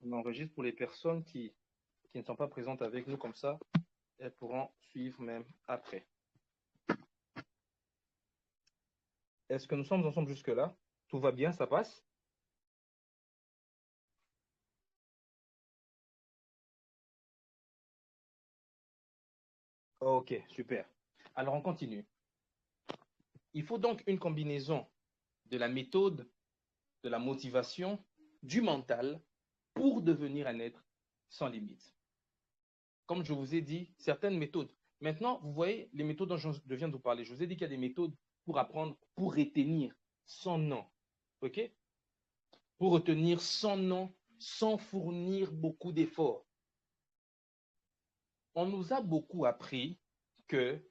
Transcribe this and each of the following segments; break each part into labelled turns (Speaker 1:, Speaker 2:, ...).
Speaker 1: On enregistre pour les personnes qui ne sont pas présentes avec nous comme ça. Elles pourront suivre même après. Est-ce que nous sommes ensemble jusque-là? Tout va bien, ça passe? Ok, super. Alors, on continue. Il faut donc une combinaison de la méthode, de la motivation, du mental pour devenir un être sans limite. Comme je vous ai dit, certaines méthodes. Maintenant, vous voyez les méthodes dont je viens de vous parler. Je vous ai dit qu'il y a des méthodes pour apprendre, pour retenir son nom. OK? Pour retenir son nom sans fournir beaucoup d'efforts. On nous a beaucoup appris que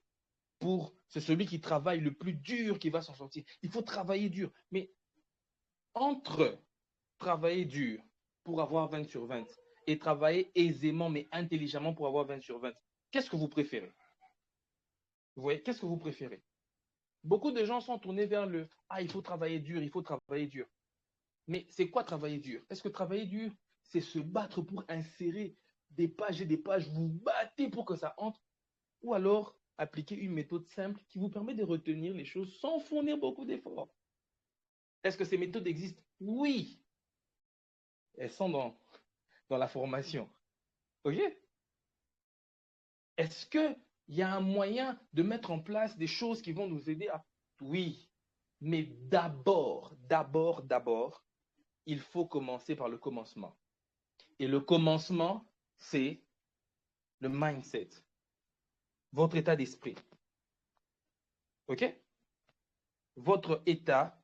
Speaker 1: c'est celui qui travaille le plus dur qui va s'en sortir. Il faut travailler dur. Mais entre travailler dur pour avoir 20 sur 20 et travailler aisément mais intelligemment pour avoir 20 sur 20, qu'est-ce que vous préférez? Vous voyez, qu'est-ce que vous préférez? Beaucoup de gens sont tournés vers le ah, il faut travailler dur, il faut travailler dur. Mais c'est quoi travailler dur? Est-ce que travailler dur, c'est se battre pour insérer des pages et des pages, vous battez pour que ça entre? Ou alors appliquer une méthode simple qui vous permet de retenir les choses sans fournir beaucoup d'efforts? Est-ce que ces méthodes existent? Oui, elles sont dans la formation. OK? Est-ce qu'il y a un moyen de mettre en place des choses qui vont nous aider à... Oui, mais d'abord, il faut commencer par le commencement. Et le commencement, c'est le mindset, votre état d'esprit. OK? Votre état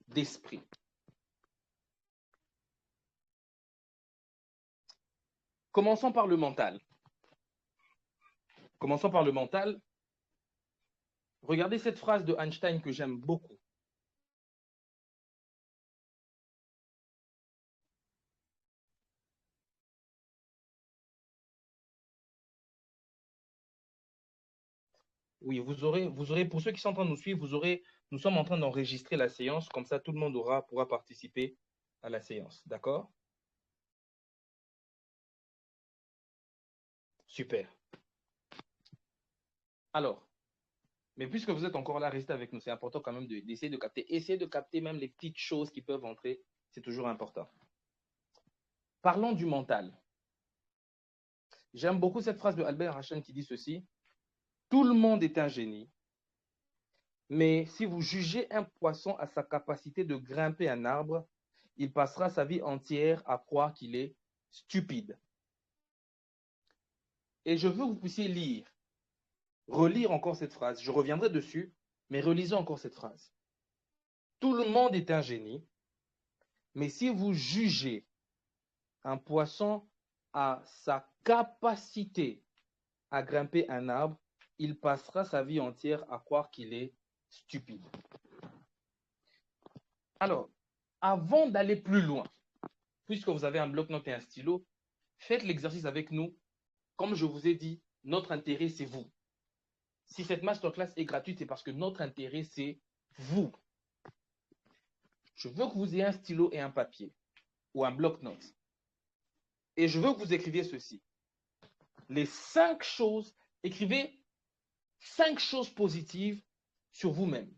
Speaker 1: d'esprit. Commençons par le mental. Commençons par le mental. Regardez cette phrase de Einstein que j'aime beaucoup. Oui, vous aurez, pour ceux qui sont en train de nous suivre, nous sommes en train d'enregistrer la séance, comme ça tout le monde pourra participer à la séance. D'accord? Super. Alors, mais puisque vous êtes encore là, restez avec nous. C'est important quand même d'essayer de capter. Essayez de capter même les petites choses qui peuvent entrer. C'est toujours important. Parlons du mental. J'aime beaucoup cette phrase de Albert Einstein qui dit ceci. Tout le monde est un génie, mais si vous jugez un poisson à sa capacité de grimper un arbre, il passera sa vie entière à croire qu'il est stupide. Et je veux que vous puissiez lire, relire encore cette phrase. Je reviendrai dessus, mais relisons encore cette phrase. Tout le monde est un génie, mais si vous jugez un poisson à sa capacité à grimper un arbre, il passera sa vie entière à croire qu'il est stupide. Alors, avant d'aller plus loin, puisque vous avez un bloc-notes et un stylo, faites l'exercice avec nous. Comme je vous ai dit, notre intérêt, c'est vous. Si cette masterclass est gratuite, c'est parce que notre intérêt, c'est vous. Je veux que vous ayez un stylo et un papier ou un bloc-notes. Et je veux que vous écriviez ceci. Les 5 choses, écrivez 5 choses positives sur vous-même.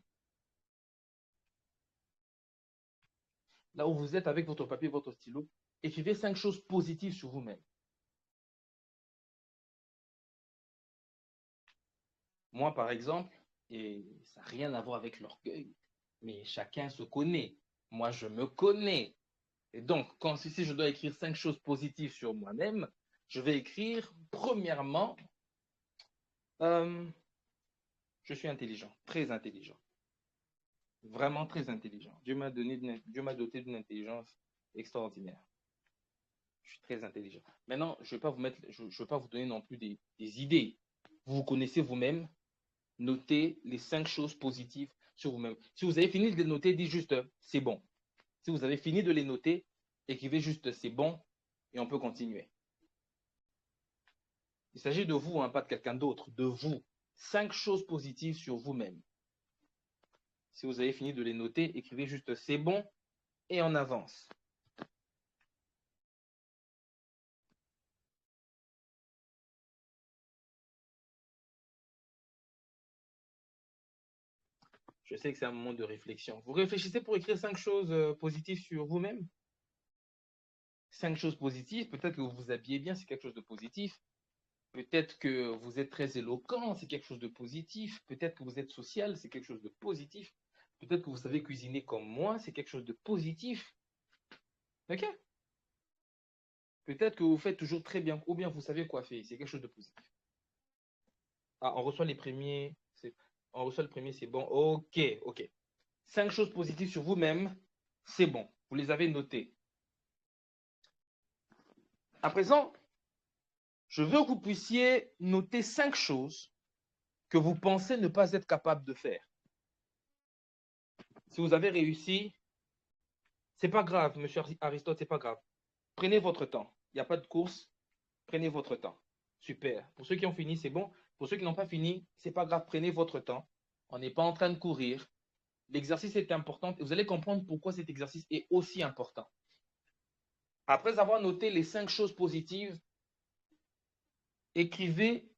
Speaker 1: Là où vous êtes avec votre papier, votre stylo, écrivez 5 choses positives sur vous-même. Moi, par exemple, et ça n'a rien à voir avec l'orgueil, mais chacun se connaît. Moi, je me connais. Et donc, quand si je dois écrire 5 choses positives sur moi-même, je vais écrire, premièrement, euh, je suis intelligent, très intelligent, vraiment très intelligent. Dieu m'a doté d'une intelligence extraordinaire. Je suis très intelligent. Maintenant, je ne vais pas vous mettre, je vais pas vous donner non plus des idées. Vous vous connaissez vous-même. Notez les 5 choses positives sur vous-même. Si vous avez fini de les noter, dites juste c'est bon. Si vous avez fini de les noter, écrivez juste c'est bon et on peut continuer. Il s'agit de vous, hein, pas de quelqu'un d'autre, de vous. 5 choses positives sur vous-même. Si vous avez fini de les noter, écrivez juste c'est bon et on avance. Je sais que c'est un moment de réflexion. Vous réfléchissez pour écrire 5 choses positives sur vous-même. 5 choses positives. Peut-être que vous vous habillez bien, c'est quelque chose de positif. Peut-être que vous êtes très éloquent, c'est quelque chose de positif. Peut-être que vous êtes social, c'est quelque chose de positif. Peut-être que vous savez cuisiner comme moi, c'est quelque chose de positif. OK? Peut-être que vous faites toujours très bien, ou bien vous savez coiffer, c'est quelque chose de positif. Ah, on reçoit les premiers, on reçoit le premier, c'est bon. OK, OK. 5 choses positives sur vous-même, c'est bon. Vous les avez notées. À présent, je veux que vous puissiez noter 5 choses que vous pensez ne pas être capable de faire. Si vous avez réussi, c'est pas grave, monsieur Aristote, c'est pas grave. Prenez votre temps. Il n'y a pas de course. Prenez votre temps. Super. Pour ceux qui ont fini, c'est bon. Pour ceux qui n'ont pas fini, c'est pas grave. Prenez votre temps. On n'est pas en train de courir. L'exercice est important et vous allez comprendre pourquoi cet exercice est aussi important. Après avoir noté les 5 choses positives, écrivez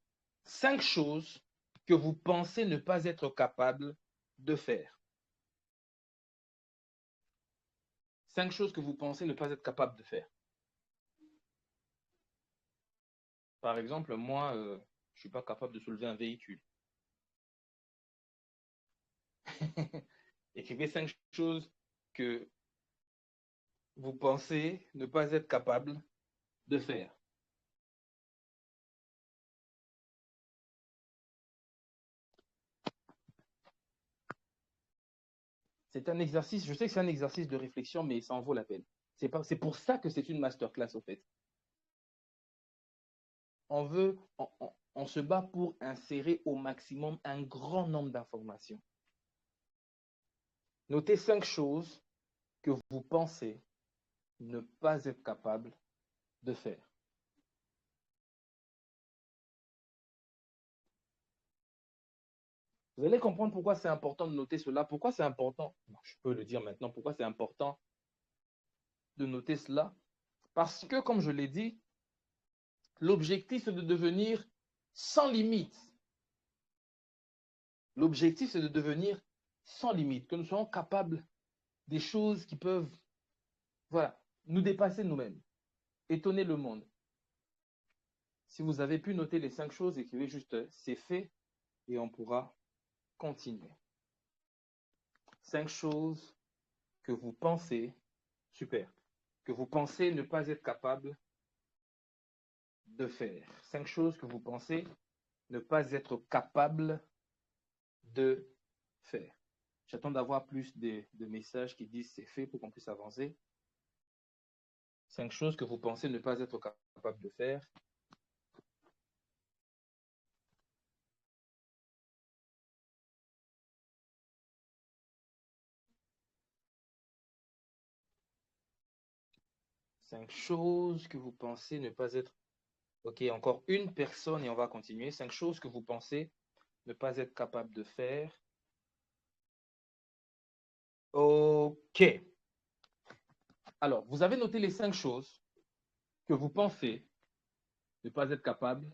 Speaker 1: 5 choses que vous pensez ne pas être capable de faire. 5 choses que vous pensez ne pas être capable de faire. Par exemple, moi, je ne suis pas capable de soulever un véhicule. Écrivez 5 choses que vous pensez ne pas être capable de faire. C'est un exercice, je sais que c'est un exercice de réflexion, mais ça en vaut la peine. C'est pour ça que c'est une masterclass, au fait. On se bat pour insérer au maximum un grand nombre d'informations. Notez 5 choses que vous pensez ne pas être capable de faire. Vous allez comprendre pourquoi c'est important de noter cela. Pourquoi c'est important, je peux le dire maintenant, pourquoi c'est important de noter cela. Parce que, comme je l'ai dit, l'objectif, c'est de devenir sans limite. L'objectif, c'est de devenir sans limite, que nous soyons capables des choses qui peuvent, voilà, nous dépasser nous-mêmes, étonner le monde. Si vous avez pu noter les 5 choses, écrivez juste c'est fait et on pourra continuer. 5 choses que vous pensez, super, que vous pensez ne pas être capable de faire. 5 choses que vous pensez ne pas être capable de faire. J'attends d'avoir plus de messages qui disent c'est fait pour qu'on puisse avancer. 5 choses que vous pensez ne pas être capable de faire. Cinq choses que vous pensez ne pas être... Ok, encore une personne et on va continuer. 5 choses que vous pensez ne pas être capable de faire. Ok. Alors, vous avez noté les 5 choses que vous pensez ne pas être capable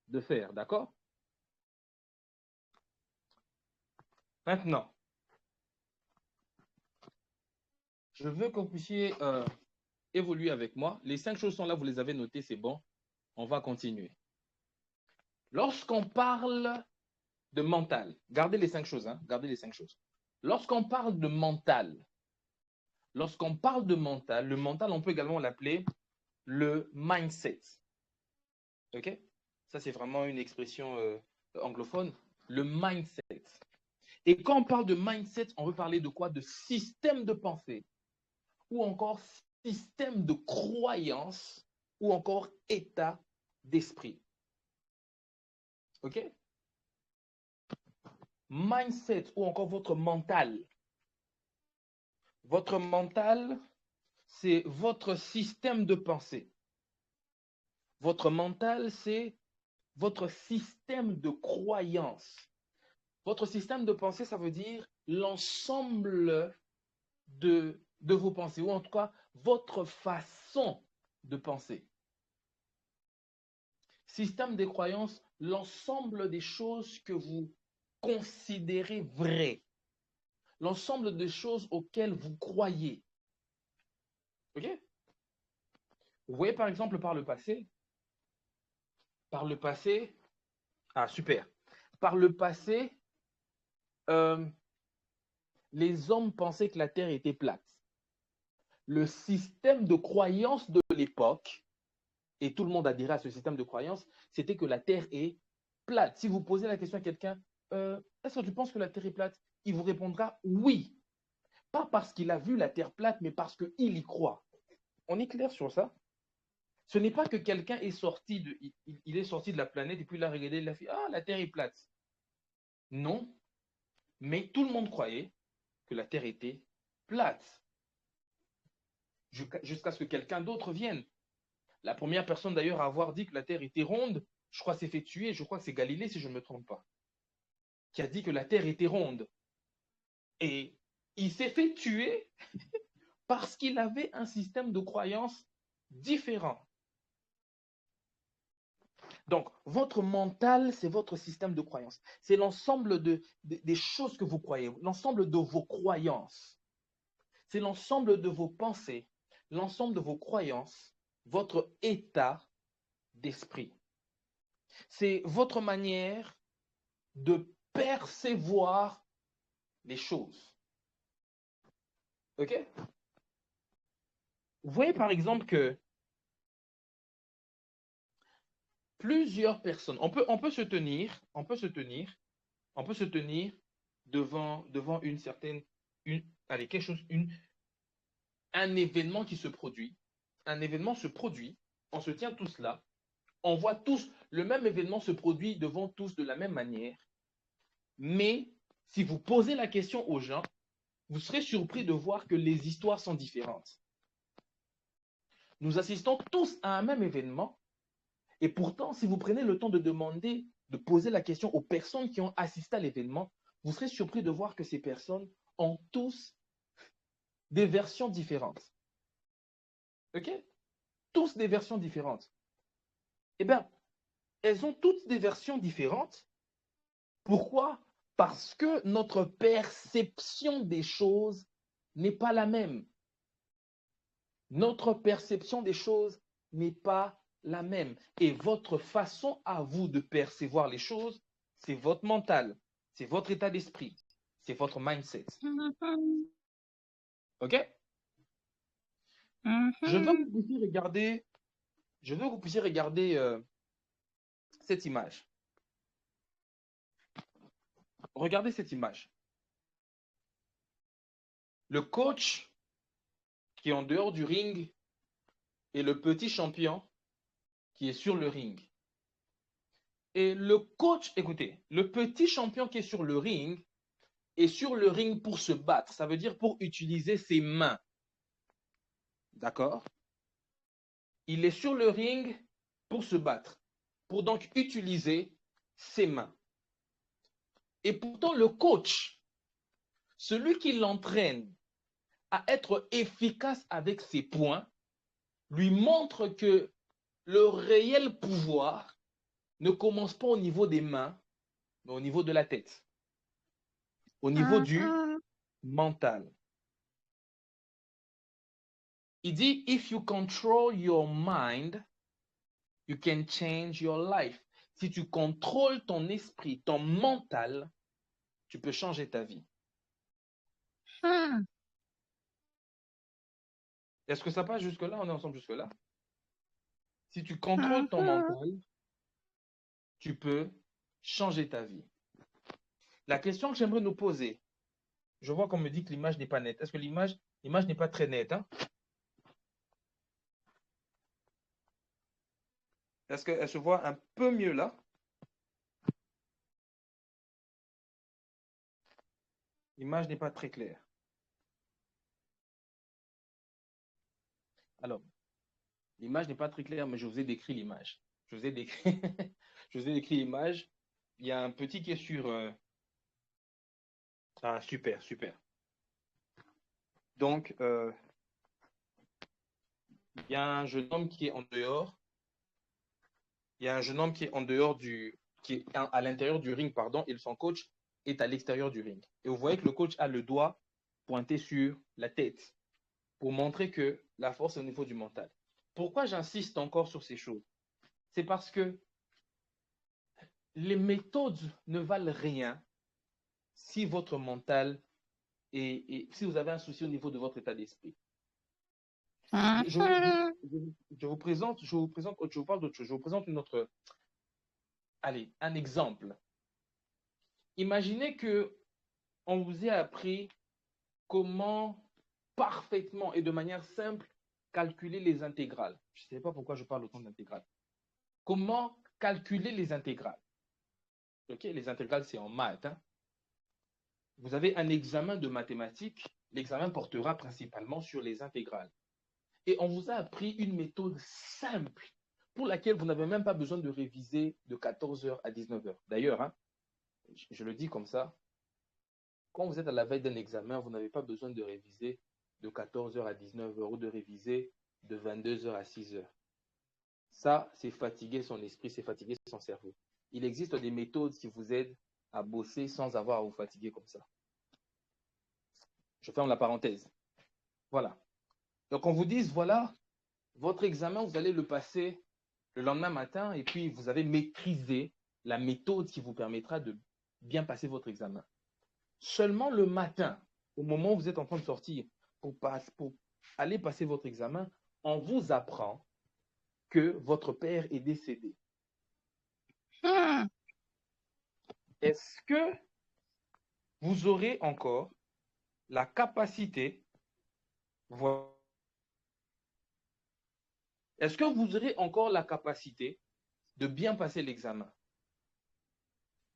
Speaker 1: de faire, d'accord? Maintenant, je veux que vous puissiez évoluer avec moi. Les 5 choses sont là, vous les avez notées, c'est bon. On va continuer. Lorsqu'on parle de mental, gardez les 5 choses, hein, gardez les 5 choses. Lorsqu'on parle de mental, le mental, on peut également l'appeler le mindset. OK? Ça, c'est vraiment une expression anglophone. Le mindset. Et quand on parle de mindset, on veut parler de quoi? De système de pensée ou encore système de croyance ou encore état d'esprit. OK? Mindset ou encore votre mental. Votre mental, c'est votre système de pensée. Votre mental, c'est votre système de croyance. Votre système de pensée, ça veut dire l'ensemble de vos pensées, ou en tout cas, votre façon de penser. Système des croyances, l'ensemble des choses que vous considérez vraies. l'ensemble des choses auxquelles vous croyez. OK? Vous voyez, par exemple, par le passé, ah, super. Par le passé, euh, les hommes pensaient que la Terre était plate. Le système de croyance de l'époque, et tout le monde adhérait à ce système de croyance, c'était que la Terre est plate. Si vous posez la question à quelqu'un, est-ce que tu penses que la Terre est plate? Il vous répondra oui. Pas parce qu'il a vu la Terre plate, mais parce qu'il y croit. On est clair sur ça? Ce n'est pas que quelqu'un est sorti il est sorti de la planète et puis il a regardé, il a fait, ah, la Terre est plate. Non, mais tout le monde croyait que la Terre était plate. Jusqu'à ce que quelqu'un d'autre vienne. La première personne d'ailleurs à avoir dit que la Terre était ronde, je crois que s'est fait tuer, je crois que c'est Galilée si je ne me trompe pas, qui a dit que la Terre était ronde. Et il s'est fait tuer parce qu'il avait un système de croyance différent. Donc, votre mental, c'est votre système de croyance. C'est l'ensemble des choses que vous croyez, l'ensemble de vos croyances. C'est l'ensemble de vos pensées, l'ensemble de vos croyances, votre état d'esprit. C'est votre manière de percevoir les choses. OK? Vous voyez par exemple que plusieurs personnes, on peut se tenir devant une certaine, allez, quelque chose, un événement qui se produit. Un événement se produit, on se tient tous là, on voit tous, le même événement se produit devant tous de la même manière. Mais si vous posez la question aux gens, vous serez surpris de voir que les histoires sont différentes. Nous assistons tous à un même événement, et pourtant, si vous prenez le temps de demander, de poser la question aux personnes qui ont assisté à l'événement, vous serez surpris de voir que ces personnes ont tous des versions différentes. OK? Tous des versions différentes. Eh bien, elles ont toutes des versions différentes. Pourquoi? Parce que notre perception des choses n'est pas la même. Notre perception des choses n'est pas la même. Et votre façon à vous de percevoir les choses, c'est votre mental, c'est votre état d'esprit, c'est votre mindset. OK? Je veux que vous puissiez regarder cette image. Regardez cette image. Le coach qui est en dehors du ring et le petit champion qui est sur le ring. Et le coach, écoutez, le petit champion qui est sur le ring est sur le ring pour se battre. Ça veut dire pour utiliser ses mains. D'accord? Il est sur le ring pour se battre, pour donc utiliser ses mains. Et pourtant, le coach, celui qui l'entraîne à être efficace avec ses poings, lui montre que le réel pouvoir ne commence pas au niveau des mains, mais au niveau de la tête, au niveau du mental. Il dit, if you control your mind, you can change your life. Si tu contrôles ton esprit, ton mental, tu peux changer ta vie. Est-ce que ça passe jusque-là? On est ensemble jusque-là? Si tu contrôles ton mental, tu peux changer ta vie. La question que j'aimerais nous poser, je vois qu'on me dit que l'image n'est pas nette. Est-ce que l'image n'est pas très nette, hein? Est-ce qu'elle se voit un peu mieux là? L'image n'est pas très claire. Alors, l'image n'est pas très claire, mais je vous ai décrit l'image. Je vous ai décrit, je vous ai décrit l'image. Il y a un petit qui est sur... Ah, super, super. Donc, il y a un jeune homme qui est en dehors. Il y a un jeune homme qui est en dehors qui est à l'intérieur du ring, pardon, et son coach est à l'extérieur du ring. Et vous voyez que le coach a le doigt pointé sur la tête pour montrer que la force est au niveau du mental. Pourquoi j'insiste encore sur ces choses? C'est parce que les méthodes ne valent rien si votre mental et si vous avez un souci au niveau de votre état d'esprit. Je vous présente, je vous parle d'autre chose. Je vous présente un exemple. Imaginez que on vous ait appris comment parfaitement et de manière simple calculer les intégrales. Je ne sais pas pourquoi je parle autant d'intégrales. Comment calculer les intégrales? Ok, les intégrales, c'est en maths. Hein. Vous avez un examen de mathématiques. L'examen portera principalement sur les intégrales. Et on vous a appris une méthode simple pour laquelle vous n'avez même pas besoin de réviser de 14h à 19h. D'ailleurs, hein, je le dis comme ça, quand vous êtes à la veille d'un examen, vous n'avez pas besoin de réviser de 14h à 19h ou de réviser de 22h à 6h. Ça, c'est fatiguer son esprit, c'est fatiguer son cerveau. Il existe des méthodes qui vous aident à bosser sans avoir à vous fatiguer comme ça. Je ferme la parenthèse. Voilà. Donc, on vous dit, voilà, votre examen, vous allez le passer le lendemain matin et puis vous avez maîtrisé la méthode qui vous permettra de bien passer votre examen. Seulement le matin, au moment où vous êtes en train de sortir pour aller passer votre examen, on vous apprend que votre père est décédé. Est-ce que vous aurez encore la capacité, est-ce que vous aurez encore la capacité de bien passer l'examen?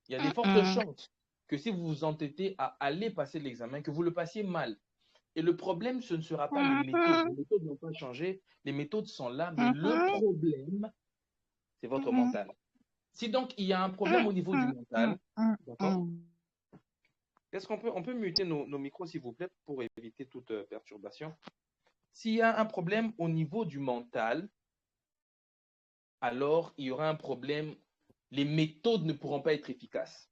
Speaker 1: Il y a des fortes chances que si vous vous entêtez à aller passer l'examen, que vous le passiez mal. Et le problème, ce ne sera pas les méthodes. Les méthodes n'ont pas changé. Les méthodes sont là, mais le problème, c'est votre mental. Si donc il y a un problème au niveau du mental, d'accord? Est-ce qu'on peut muter nos micros, s'il vous plaît, pour éviter toute perturbation? S'il y a un problème au niveau du mental, alors il y aura un problème. Les méthodes ne pourront pas être efficaces.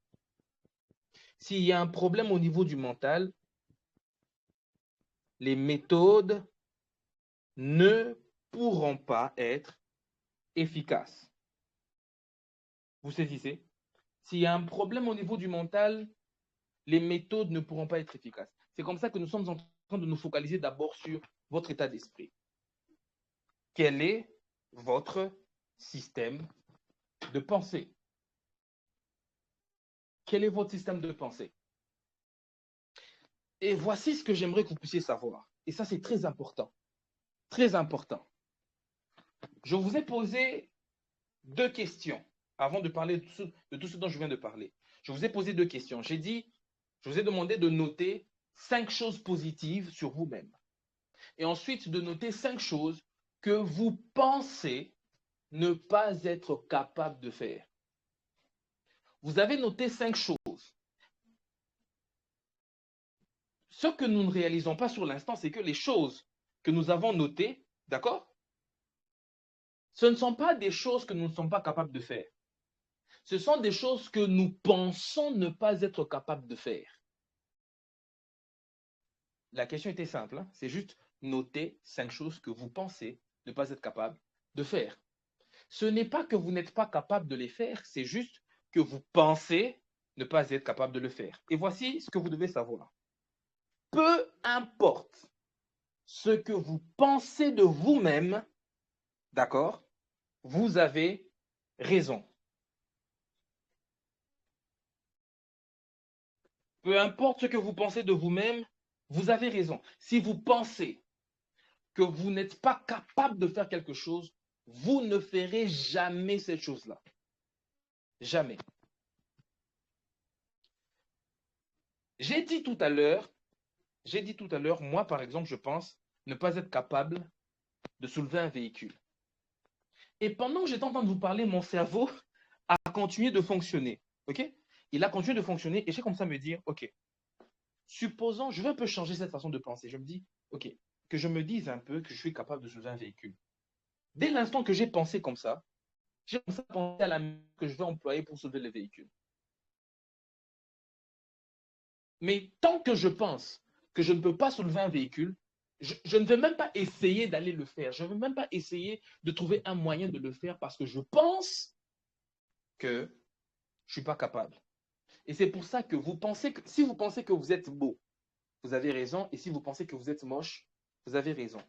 Speaker 1: S'il y a un problème au niveau du mental, les méthodes ne pourront pas être efficaces. Vous saisissez? S'il y a un problème au niveau du mental, les méthodes ne pourront pas être efficaces. C'est comme ça que nous sommes en train de nous focaliser d'abord sur votre état d'esprit. Quel est votre système de pensée? Quel est votre système de pensée? Et voici ce que j'aimerais que vous puissiez savoir. Et ça, c'est très important. Très important. Je vous ai posé 2 questions avant de parler de tout ce dont je viens de parler. Je vous ai posé 2 questions. Je vous ai demandé de noter 5 choses positives sur vous-même. Et ensuite, de noter 5 choses que vous pensez ne pas être capable de faire. Vous avez noté 5 choses. Ce que nous ne réalisons pas sur l'instant, c'est que les choses que nous avons notées, d'accord, ce ne sont pas des choses que nous ne sommes pas capables de faire. Ce sont des choses que nous pensons ne pas être capables de faire. La question était simple, hein? C'est juste noter 5 choses que vous pensez ne pas être capable de faire. Ce n'est pas que vous n'êtes pas capable de les faire, c'est juste que vous pensez ne pas être capable de le faire. Et voici ce que vous devez savoir. Peu importe ce que vous pensez de vous-même, d'accord, vous avez raison. Peu importe ce que vous pensez de vous-même, vous avez raison. Si vous pensez que vous n'êtes pas capable de faire quelque chose, vous ne ferez jamais cette chose-là. Jamais. J'ai dit tout à l'heure, moi par exemple, je pense ne pas être capable de soulever un véhicule. Et pendant que j'étais en train de vous parler, mon cerveau a continué de fonctionner. OK? Il a continué de fonctionner et j'ai commencé à me dire, OK, supposons, je vais un peu changer cette façon de penser. Je me dis, OK, que je me dise un peu que je suis capable de soulever un véhicule. Dès l'instant que j'ai pensé comme ça, j'ai commencé à penser à la que je vais employer pour soulever le véhicule. Mais tant que je pense que je ne peux pas soulever un véhicule, je ne vais même pas essayer d'aller le faire. Je ne vais même pas essayer de trouver un moyen de le faire parce que je pense que je ne suis pas capable. Et c'est pour ça que vous pensez que, si vous pensez que vous êtes beau, vous avez raison. Et si vous pensez que vous êtes moche, vous avez raison.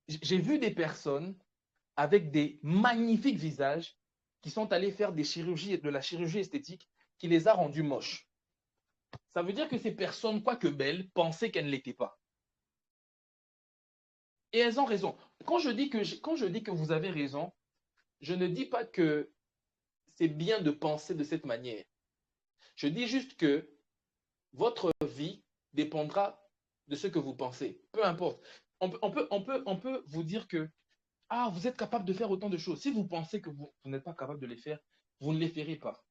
Speaker 1: J'ai vu des personnes avec des magnifiques visages qui sont allés faire de la chirurgie esthétique qui les a rendus moches. Ça veut dire que ces personnes, quoique belles, pensaient qu'elles ne l'étaient pas. Et elles ont raison. Quand je dis que vous avez raison, je ne dis pas que c'est bien de penser de cette manière. Je dis juste que votre vie dépendra de ce que vous pensez. Peu importe. On peut vous dire que vous êtes capable de faire autant de choses. Si vous pensez que vous n'êtes pas capable de les faire, vous ne les ferez pas.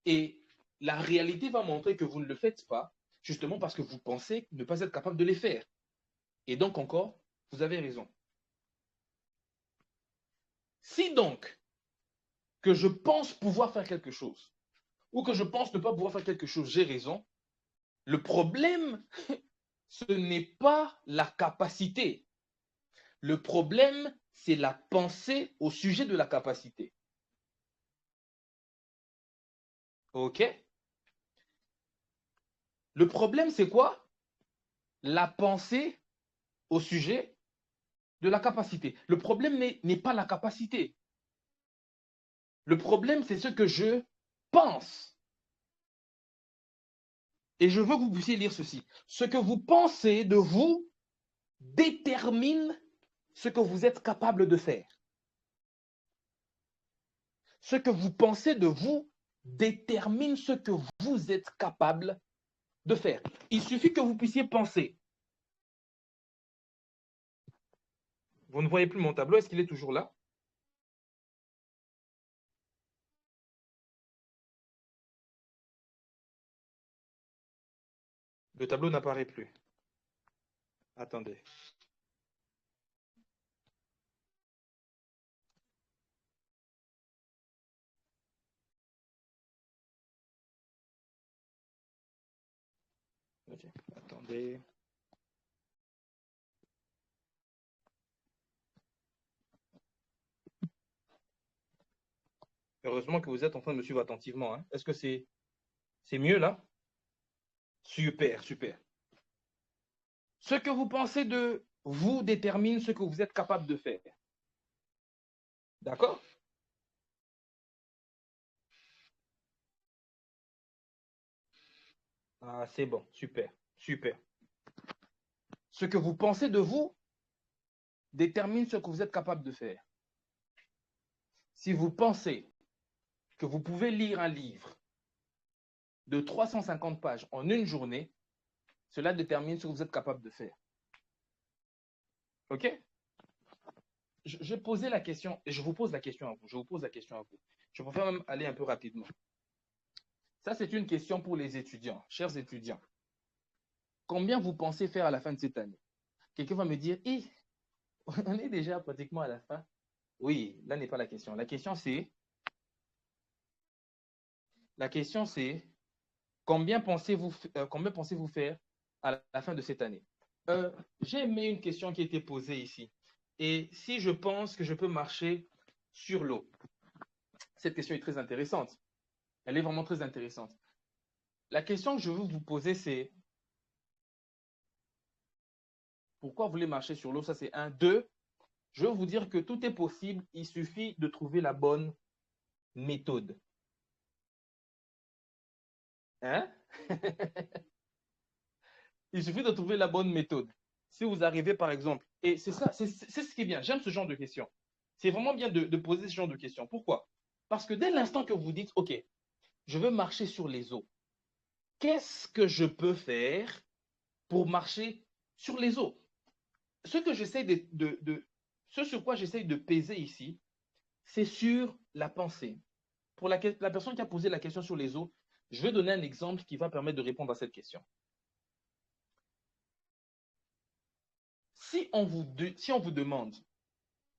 Speaker 1: Et la réalité va montrer que vous ne le faites pas, justement parce que vous pensez ne pas être capable de les faire. Et donc encore, vous avez raison. Si donc que je pense pouvoir faire quelque chose, ou que je pense ne pas pouvoir faire quelque chose, j'ai raison, le problème, ce n'est pas la capacité. Le problème, c'est la pensée au sujet de la capacité. OK? Le problème, c'est quoi? La pensée au sujet de la capacité. Le problème n'est pas la capacité. Le problème, c'est ce que je pense. Et je veux que vous puissiez lire ceci. Ce que vous pensez de vous détermine ce que vous êtes capable de faire. Ce que vous pensez de vous détermine ce que vous êtes capable de faire. Il suffit que vous puissiez penser. Vous ne voyez plus mon tableau, est-ce qu'il est toujours là? Le tableau n'apparaît plus. Attendez. Okay. Attendez. Heureusement que vous êtes en train de me suivre attentivement. Hein. Est-ce que c'est mieux là? Super, super. Ce que vous pensez de vous détermine ce que vous êtes capable de faire. D'accord? Ah, c'est bon, super, super. Ce que vous pensez de vous détermine ce que vous êtes capable de faire. Si vous pensez que vous pouvez lire un livre de 350 pages en une journée, cela détermine ce que vous êtes capable de faire. OK? Je posais la question, et je vous pose la question à vous. Je vous pose la question à vous. Je préfère même aller un peu rapidement. Ça, c'est une question pour les étudiants, chers étudiants. Combien vous pensez faire à la fin de cette année? Quelqu'un va me dire, on est déjà pratiquement à la fin. Oui, là n'est pas la question. La question c'est, combien pensez-vous faire à la fin de cette année? J'ai aimé une question qui a été posée ici. Et si je pense que je peux marcher sur l'eau? Cette question est très intéressante. Elle est vraiment très intéressante. La question que je veux vous poser, c'est pourquoi vous voulez marcher sur l'eau? Ça, c'est un. Deux, je veux vous dire que tout est possible. Il suffit de trouver la bonne méthode. Hein? Il suffit de trouver la bonne méthode. Si vous arrivez, par exemple, et c'est ça, c'est ce qui est bien. J'aime ce genre de questions. C'est vraiment bien de poser ce genre de questions. Pourquoi? Parce que dès l'instant que vous dites, OK, je veux marcher sur les eaux, qu'est-ce que je peux faire pour marcher sur les eaux? Ce que j'essaie ce sur quoi j'essaie de peser ici, c'est sur la pensée. Pour la personne qui a posé la question sur les eaux, je vais donner un exemple qui va permettre de répondre à cette question. Si on vous demande,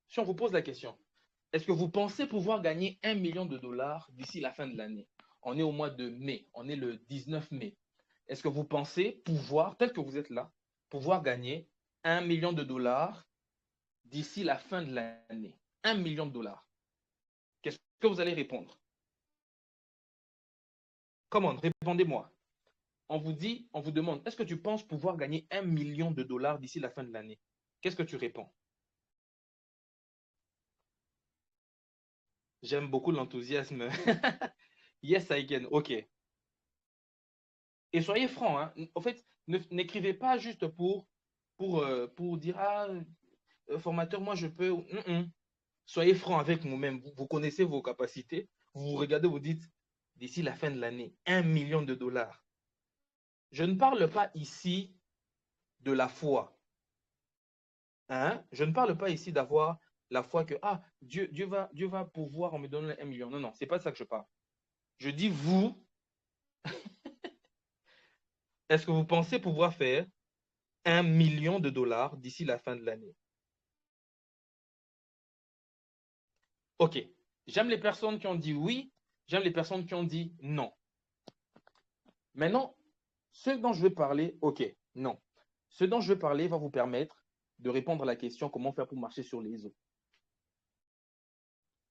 Speaker 1: si on vous pose la question, est-ce que vous pensez pouvoir gagner 1 million de dollars d'ici la fin de l'année? On est au mois de mai. On est le 19 mai. Est-ce que vous pensez pouvoir, tel que vous êtes là, pouvoir gagner 1 million de dollars d'ici la fin de l'année? 1 million de dollars. Qu'est-ce que vous allez répondre? Comment? Répondez-moi. On vous dit, on vous demande, est-ce que tu penses pouvoir gagner 1 million de dollars d'ici la fin de l'année? Qu'est-ce que tu réponds? J'aime beaucoup l'enthousiasme. Yes, I can. OK. Et soyez francs, hein. En fait, n'écrivez pas juste pour dire, ah, formateur, moi je peux. Soyez francs avec vous-même. Vous connaissez vos capacités. Vous regardez, vous dites, d'ici la fin de l'année, 1 million de dollars. Je ne parle pas ici de la foi. Hein? Je ne parle pas ici d'avoir la foi que ah, Dieu va pouvoir me donner 1 million. Non, non, c'est pas ça que je parle. Je dis vous, est-ce que vous pensez pouvoir faire 1 million de dollars d'ici la fin de l'année? OK. J'aime les personnes qui ont dit oui, j'aime les personnes qui ont dit non. Maintenant, ce dont je vais parler, OK, non. Ce dont je vais parler va vous permettre de répondre à la question comment faire pour marcher sur les eaux.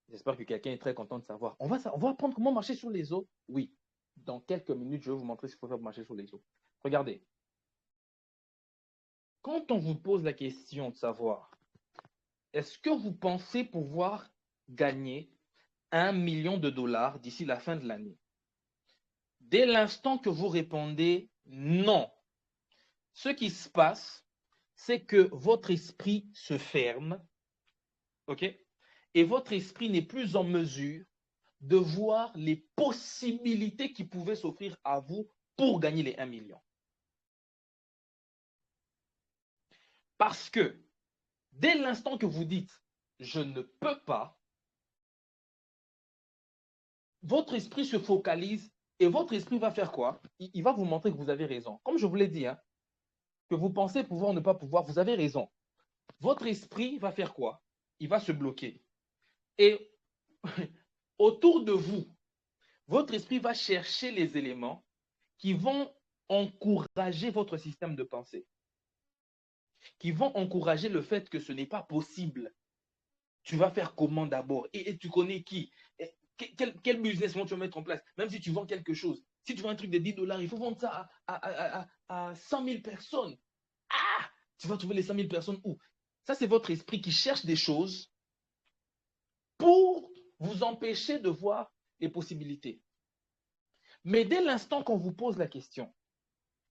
Speaker 1: J'espère que quelqu'un est très content de savoir. On va apprendre comment marcher sur les eaux? Oui. Dans quelques minutes, je vais vous montrer ce qu'il faut faire pour marcher sur les eaux. Regardez. Quand on vous pose la question de savoir, est-ce que vous pensez pouvoir gagner 1 million de dollars d'ici la fin de l'année? Dès l'instant que vous répondez non, ce qui se passe, c'est que votre esprit se ferme, OK? Et votre esprit n'est plus en mesure de voir les possibilités qui pouvaient s'offrir à vous pour gagner les 1 million. Parce que dès l'instant que vous dites je ne peux pas, votre esprit se focalise et votre esprit va faire quoi? Il va vous montrer que vous avez raison. Comme je vous l'ai dit, hein, que vous pensez pouvoir ou ne pas pouvoir, vous avez raison. Votre esprit va faire quoi? Il va se bloquer. Et autour de vous, votre esprit va chercher les éléments qui vont encourager votre système de pensée, qui vont encourager le fait que ce n'est pas possible. Tu vas faire comment d'abord? Et tu connais qui? Quel business tu vas mettre en place? Même si tu vends quelque chose, si tu vends un truc de 10 dollars, il faut vendre ça à 100 000 personnes. Ah! Tu vas trouver les 100 000 personnes où? Ça, c'est votre esprit qui cherche des choses pour vous empêcher de voir les possibilités. Mais dès l'instant qu'on vous pose la question,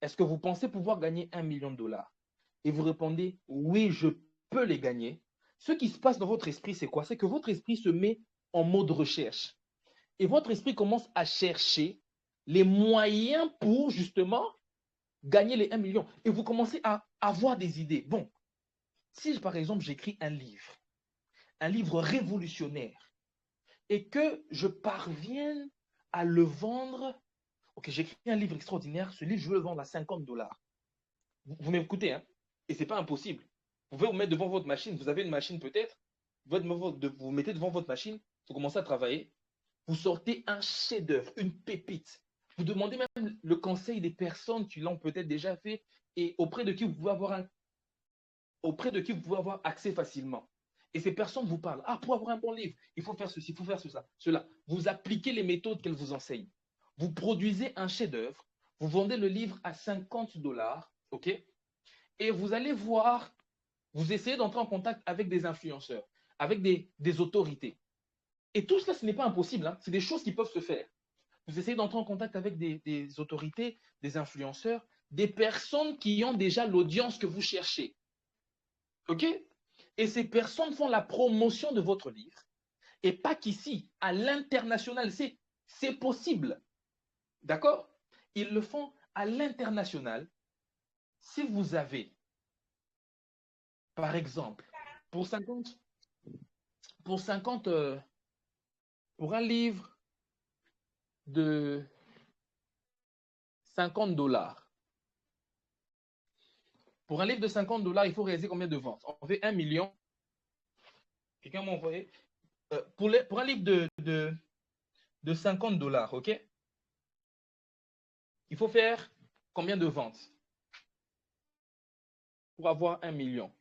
Speaker 1: est-ce que vous pensez pouvoir gagner 1 million de dollars? Et vous répondez, oui, je peux les gagner. Ce qui se passe dans votre esprit, c'est quoi? C'est que votre esprit se met en mode recherche. Et votre esprit commence à chercher les moyens pour justement gagner les 1 million. Et vous commencez à avoir des idées. Bon, si par exemple j'écris un livre révolutionnaire, et que je parvienne à le vendre, ok, j'écris un livre extraordinaire, ce livre, je veux le vendre à 50 dollars. Vous m'écoutez, hein? Et ce n'est pas impossible. Vous pouvez vous mettre devant votre machine, vous avez une machine peut-être, vous mettez devant votre machine, vous commencez à travailler, vous sortez un chef-d'œuvre, une pépite. Vous demandez même le conseil des personnes qui l'ont peut-être déjà fait et auprès de qui vous pouvez avoir accès facilement. Et ces personnes vous parlent. Ah, pour avoir un bon livre, il faut faire ceci, il faut faire cela. Vous appliquez les méthodes qu'elles vous enseignent. Vous produisez un chef-d'œuvre, vous vendez le livre à 50 dollars, OK? Et vous allez voir, vous essayez d'entrer en contact avec des influenceurs, avec des autorités. Et tout cela, ce n'est pas impossible, hein. C'est des choses qui peuvent se faire. Vous essayez d'entrer en contact avec des autorités, des influenceurs, des personnes qui ont déjà l'audience que vous cherchez. OK? Et ces personnes font la promotion de votre livre. Et pas qu'ici, à l'international, c'est possible. D'accord? Ils le font à l'international. Si vous avez, par exemple, pour 50, pour 50, pour un livre de 50 dollars, pour un livre de 50 dollars, il faut réaliser combien de ventes? On fait 1 million. Quelqu'un m'a envoyé. Pour un livre de 50 dollars, OK? Il faut faire combien de ventes pour avoir 1 million?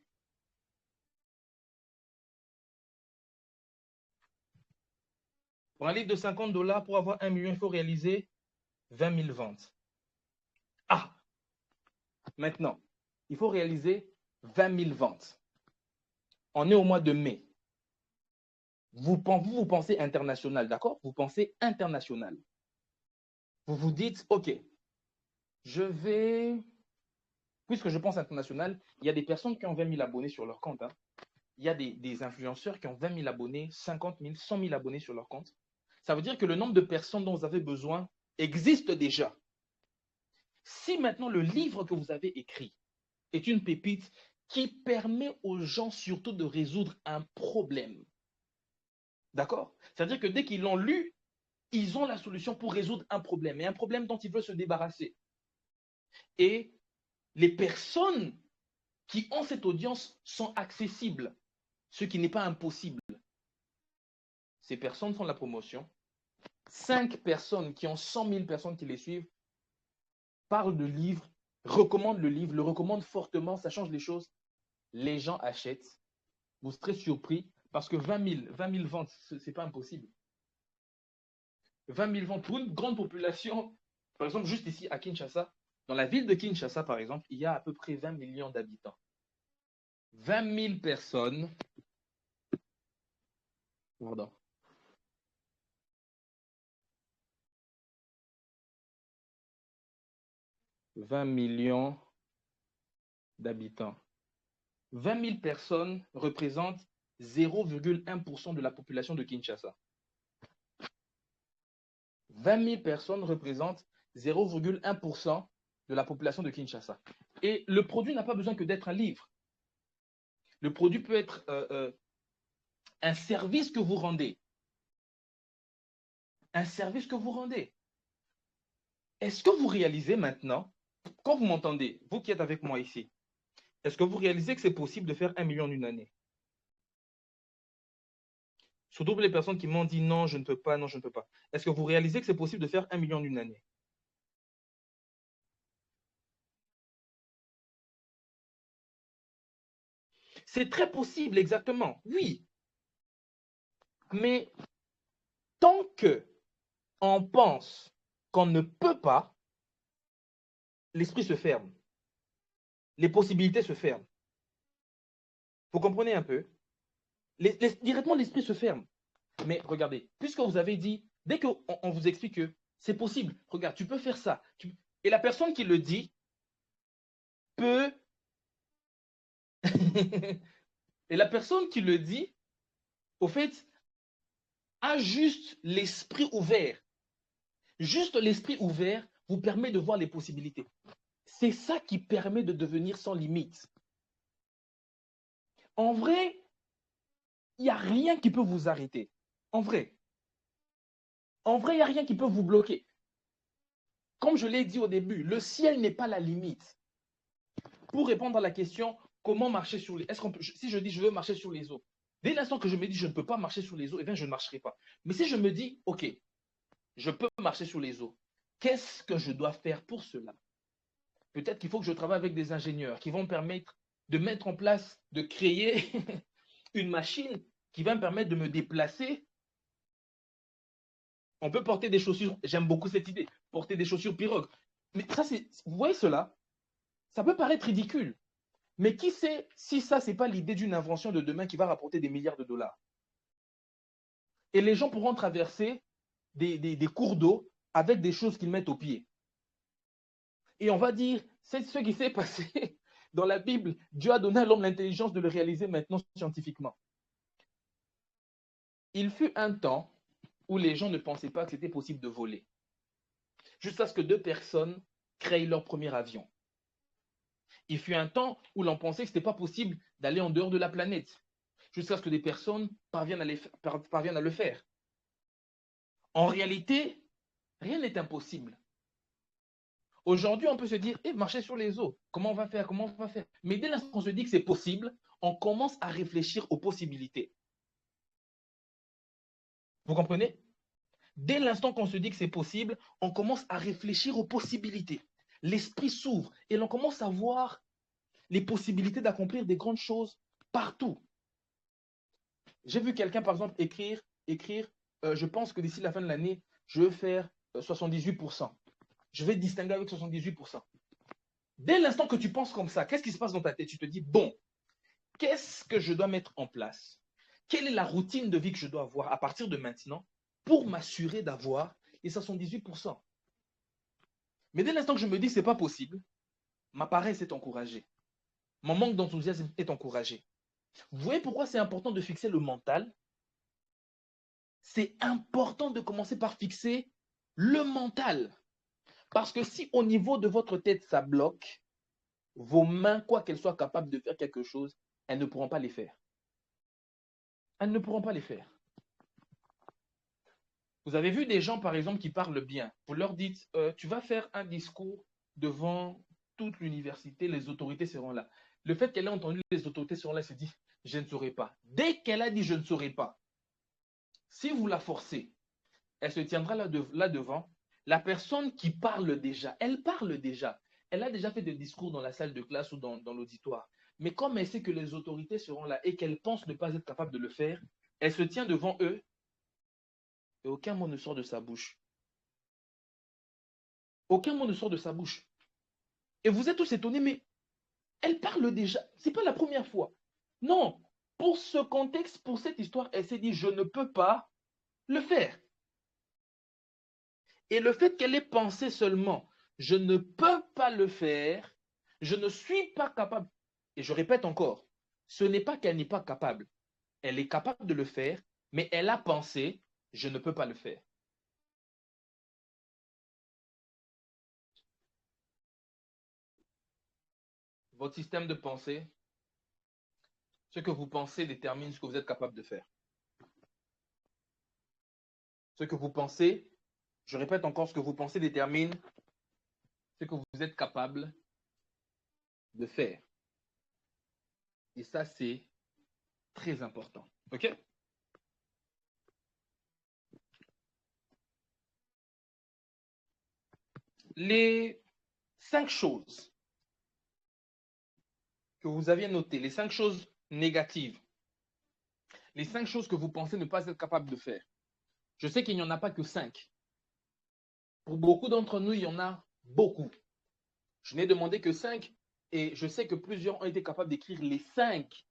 Speaker 1: Pour un livre de 50 dollars, pour avoir 1 million, il faut réaliser 20 000 ventes. Ah, maintenant, il faut réaliser 20 000 ventes. On est au mois de mai. Vous pensez international, d'accord? Vous pensez international. Vous vous dites, OK, je vais, puisque je pense international, il y a des personnes qui ont 20 000 abonnés sur leur compte. Hein. Il y a des influenceurs qui ont 20 000 abonnés, 50 000, 100 000 abonnés sur leur compte. Ça veut dire que le nombre de personnes dont vous avez besoin existe déjà. Si maintenant le livre que vous avez écrit est une pépite qui permet aux gens surtout de résoudre un problème, d'accord? C'est-à-dire que dès qu'ils l'ont lu, ils ont la solution pour résoudre un problème, et un problème dont ils veulent se débarrasser. Et les personnes qui ont cette audience sont accessibles, ce qui n'est pas impossible. Ces personnes font la promotion. 5 personnes qui ont 100 000 personnes qui les suivent parlent de livres, recommandent le livre, le recommandent fortement, ça change les choses. Les gens achètent. Vous serez surpris parce que 20 000 ventes, ce n'est pas impossible. 20 000 ventes pour une grande population, par exemple, juste ici à Kinshasa, dans la ville de Kinshasa, par exemple, il y a à peu près 20 millions d'habitants. 20 000 personnes. Pardon. « 20 millions d'habitants. 20 000 personnes représentent 0,1% de la population de Kinshasa. 20 000 personnes représentent 0,1% de la population de Kinshasa. Et le produit n'a pas besoin que d'être un livre. Le produit peut être un service que vous rendez. Un service que vous rendez. Est-ce que vous réalisez maintenant, quand vous m'entendez, vous qui êtes avec moi ici, est-ce que vous réalisez que c'est possible de faire 1 million en une année? Surtout pour les personnes qui m'ont dit non, je ne peux pas, non, je ne peux pas. Est-ce que vous réalisez que c'est possible de faire 1 million en une année? C'est très possible, exactement, oui. Mais tant qu'on pense qu'on ne peut pas, l'esprit se ferme. Les possibilités se ferment. Vous comprenez un peu? Directement, l'esprit se ferme. Mais regardez, puisque vous avez dit, dès qu'on vous explique que c'est possible, regarde, tu peux faire ça. Et la personne qui le dit peut... Et la personne qui le dit, au fait, a juste l'esprit ouvert. Juste l'esprit ouvert vous permet de voir les possibilités. C'est ça qui permet de devenir sans limite. En vrai, il n'y a rien qui peut vous arrêter. En vrai, il n'y a rien qui peut vous bloquer. Comme je l'ai dit au début, le ciel n'est pas la limite. Pour répondre à la question, comment marcher sur les... Si je dis je veux marcher sur les eaux, dès l'instant que je me dis je ne peux pas marcher sur les eaux, eh bien je ne marcherai pas. Mais si je me dis, ok, je peux marcher sur les eaux, qu'est-ce que je dois faire pour cela? Peut-être qu'il faut que je travaille avec des ingénieurs qui vont me permettre de mettre en place, de créer une machine qui va me permettre de me déplacer. On peut porter des chaussures, j'aime beaucoup cette idée, porter des chaussures pirogues. Mais ça, vous voyez cela? Ça peut paraître ridicule. Mais qui sait si ça, ce n'est pas l'idée d'une invention de demain qui va rapporter des milliards de dollars? Et les gens pourront traverser des cours d'eau avec des choses qu'ils mettent aux pieds. Et on va dire, c'est ce qui s'est passé dans la Bible. Dieu a donné à l'homme l'intelligence de le réaliser maintenant scientifiquement. Il fut un temps où les gens ne pensaient pas que c'était possible de voler. Jusqu'à ce que 2 personnes créent leur premier avion. Il fut un temps où l'on pensait que ce n'était pas possible d'aller en dehors de la planète. Jusqu'à ce que des personnes parviennent à le faire. En réalité, rien n'est impossible. Aujourd'hui, on peut se dire, marcher sur les eaux, comment on va faire? Mais dès l'instant qu'on se dit que c'est possible, on commence à réfléchir aux possibilités. Vous comprenez? Dès l'instant qu'on se dit que c'est possible, on commence à réfléchir aux possibilités. L'esprit s'ouvre et l'on commence à voir les possibilités d'accomplir des grandes choses partout. J'ai vu quelqu'un, par exemple, écrire je pense que d'ici la fin de l'année, je vais faire 78%. Je vais distinguer avec 78%. Dès l'instant que tu penses comme ça, qu'est-ce qui se passe dans ta tête? Tu te dis, bon, qu'est-ce que je dois mettre en place? Quelle est la routine de vie que je dois avoir à partir de maintenant pour m'assurer d'avoir les 78%? Mais dès l'instant que je me dis que ce n'est pas possible, ma paresse est encouragée. Mon manque d'enthousiasme est encouragé. Vous voyez pourquoi c'est important de fixer le mental? C'est important de commencer par fixer le mental. Parce que si au niveau de votre tête, ça bloque, vos mains, quoi qu'elles soient capables de faire quelque chose, elles ne pourront pas les faire. Elles ne pourront pas les faire. Vous avez vu des gens, par exemple, qui parlent bien. Vous leur dites, tu vas faire un discours devant toute l'université, les autorités seront là. Le fait qu'elle ait entendu les autorités seront là, elle se dit, je ne saurais pas. Dès qu'elle a dit, je ne saurais pas, si vous la forcez, elle se tiendra là devant. La personne qui parle déjà, elle parle déjà. Elle a déjà fait des discours dans la salle de classe ou dans l'auditoire. Mais comme elle sait que les autorités seront là et qu'elle pense ne pas être capable de le faire, elle se tient devant eux et aucun mot ne sort de sa bouche. Aucun mot ne sort de sa bouche. Et vous êtes tous étonnés, mais elle parle déjà. Ce n'est pas la première fois. Non, pour ce contexte, pour cette histoire, elle s'est dit, je ne peux pas le faire. Et le fait qu'elle ait pensé seulement, je ne peux pas le faire, je ne suis pas capable. Et je répète encore, ce n'est pas qu'elle n'est pas capable. Elle est capable de le faire, mais elle a pensé, je ne peux pas le faire. Votre système de pensée, ce que vous pensez détermine ce que vous êtes capable de faire. Ce que vous pensez, je répète encore, ce que vous pensez détermine ce que vous êtes capable de faire. Et ça, c'est très important. OK? Les 5 choses que vous aviez notées, les 5 choses négatives, les 5 choses que vous pensez ne pas être capable de faire. Je sais qu'il n'y en a pas que 5. Pour beaucoup d'entre nous, il y en a beaucoup. Je n'ai demandé que 5 et je sais que plusieurs ont été capables d'écrire les 5.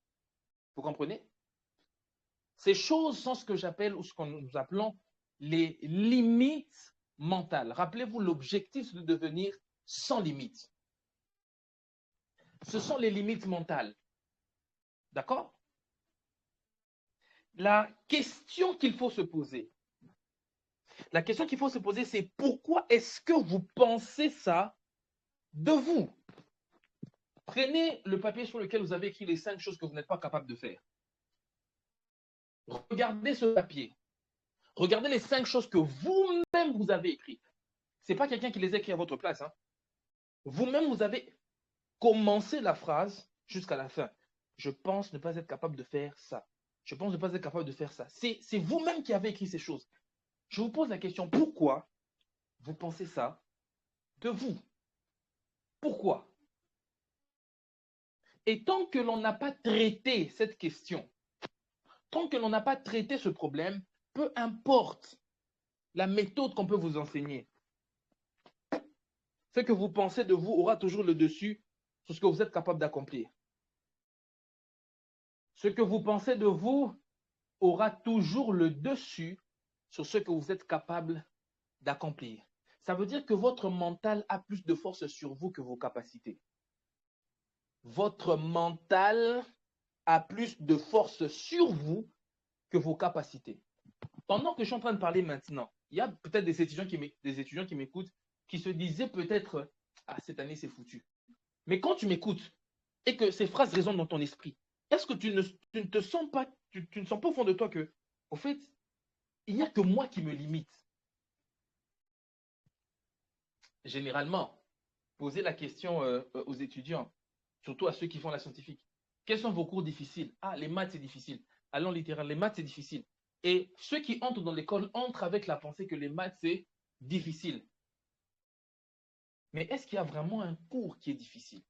Speaker 1: Vous comprenez? Ces choses sont ce que j'appelle ou ce que nous appelons les limites mentales. Rappelez-vous, l'objectif c'est de devenir sans limite. Ce sont les limites mentales. D'accord? La question qu'il faut se poser, c'est pourquoi est-ce que vous pensez ça de vous? Prenez le papier sur lequel vous avez écrit les 5 choses que vous n'êtes pas capable de faire. Regardez ce papier. Regardez les 5 choses que vous-même vous avez écrites. Ce n'est pas quelqu'un qui les a écrites à votre place. Hein. Vous-même, vous avez commencé la phrase jusqu'à la fin. Je pense ne pas être capable de faire ça. Je pense ne pas être capable de faire ça. C'est vous-même qui avez écrit ces choses. Je vous pose la question, pourquoi vous pensez ça de vous? Pourquoi? Et tant que l'on n'a pas traité cette question, tant que l'on n'a pas traité ce problème, peu importe la méthode qu'on peut vous enseigner, ce que vous pensez de vous aura toujours le dessus sur ce que vous êtes capable d'accomplir. Ce que vous pensez de vous aura toujours le dessus sur ce que vous êtes capable d'accomplir. Ça veut dire que votre mental a plus de force sur vous que vos capacités. Votre mental a plus de force sur vous que vos capacités. Pendant que je suis en train de parler maintenant, il y a peut-être des étudiants qui m'écoutent qui se disaient peut-être ah, cette année c'est foutu. Mais quand tu m'écoutes et que ces phrases résonnent dans ton esprit, est-ce que tu ne te sens pas, tu ne sens pas au fond de toi que, au fait, il n'y a que moi qui me limite? Généralement, poser la question aux étudiants, surtout à ceux qui font la scientifique. Quels sont vos cours difficiles? Ah, les maths, c'est difficile. Allons littéral, les maths, c'est difficile. Et ceux qui entrent dans l'école entrent avec la pensée que les maths, c'est difficile. Mais est-ce qu'il y a vraiment un cours qui est difficile?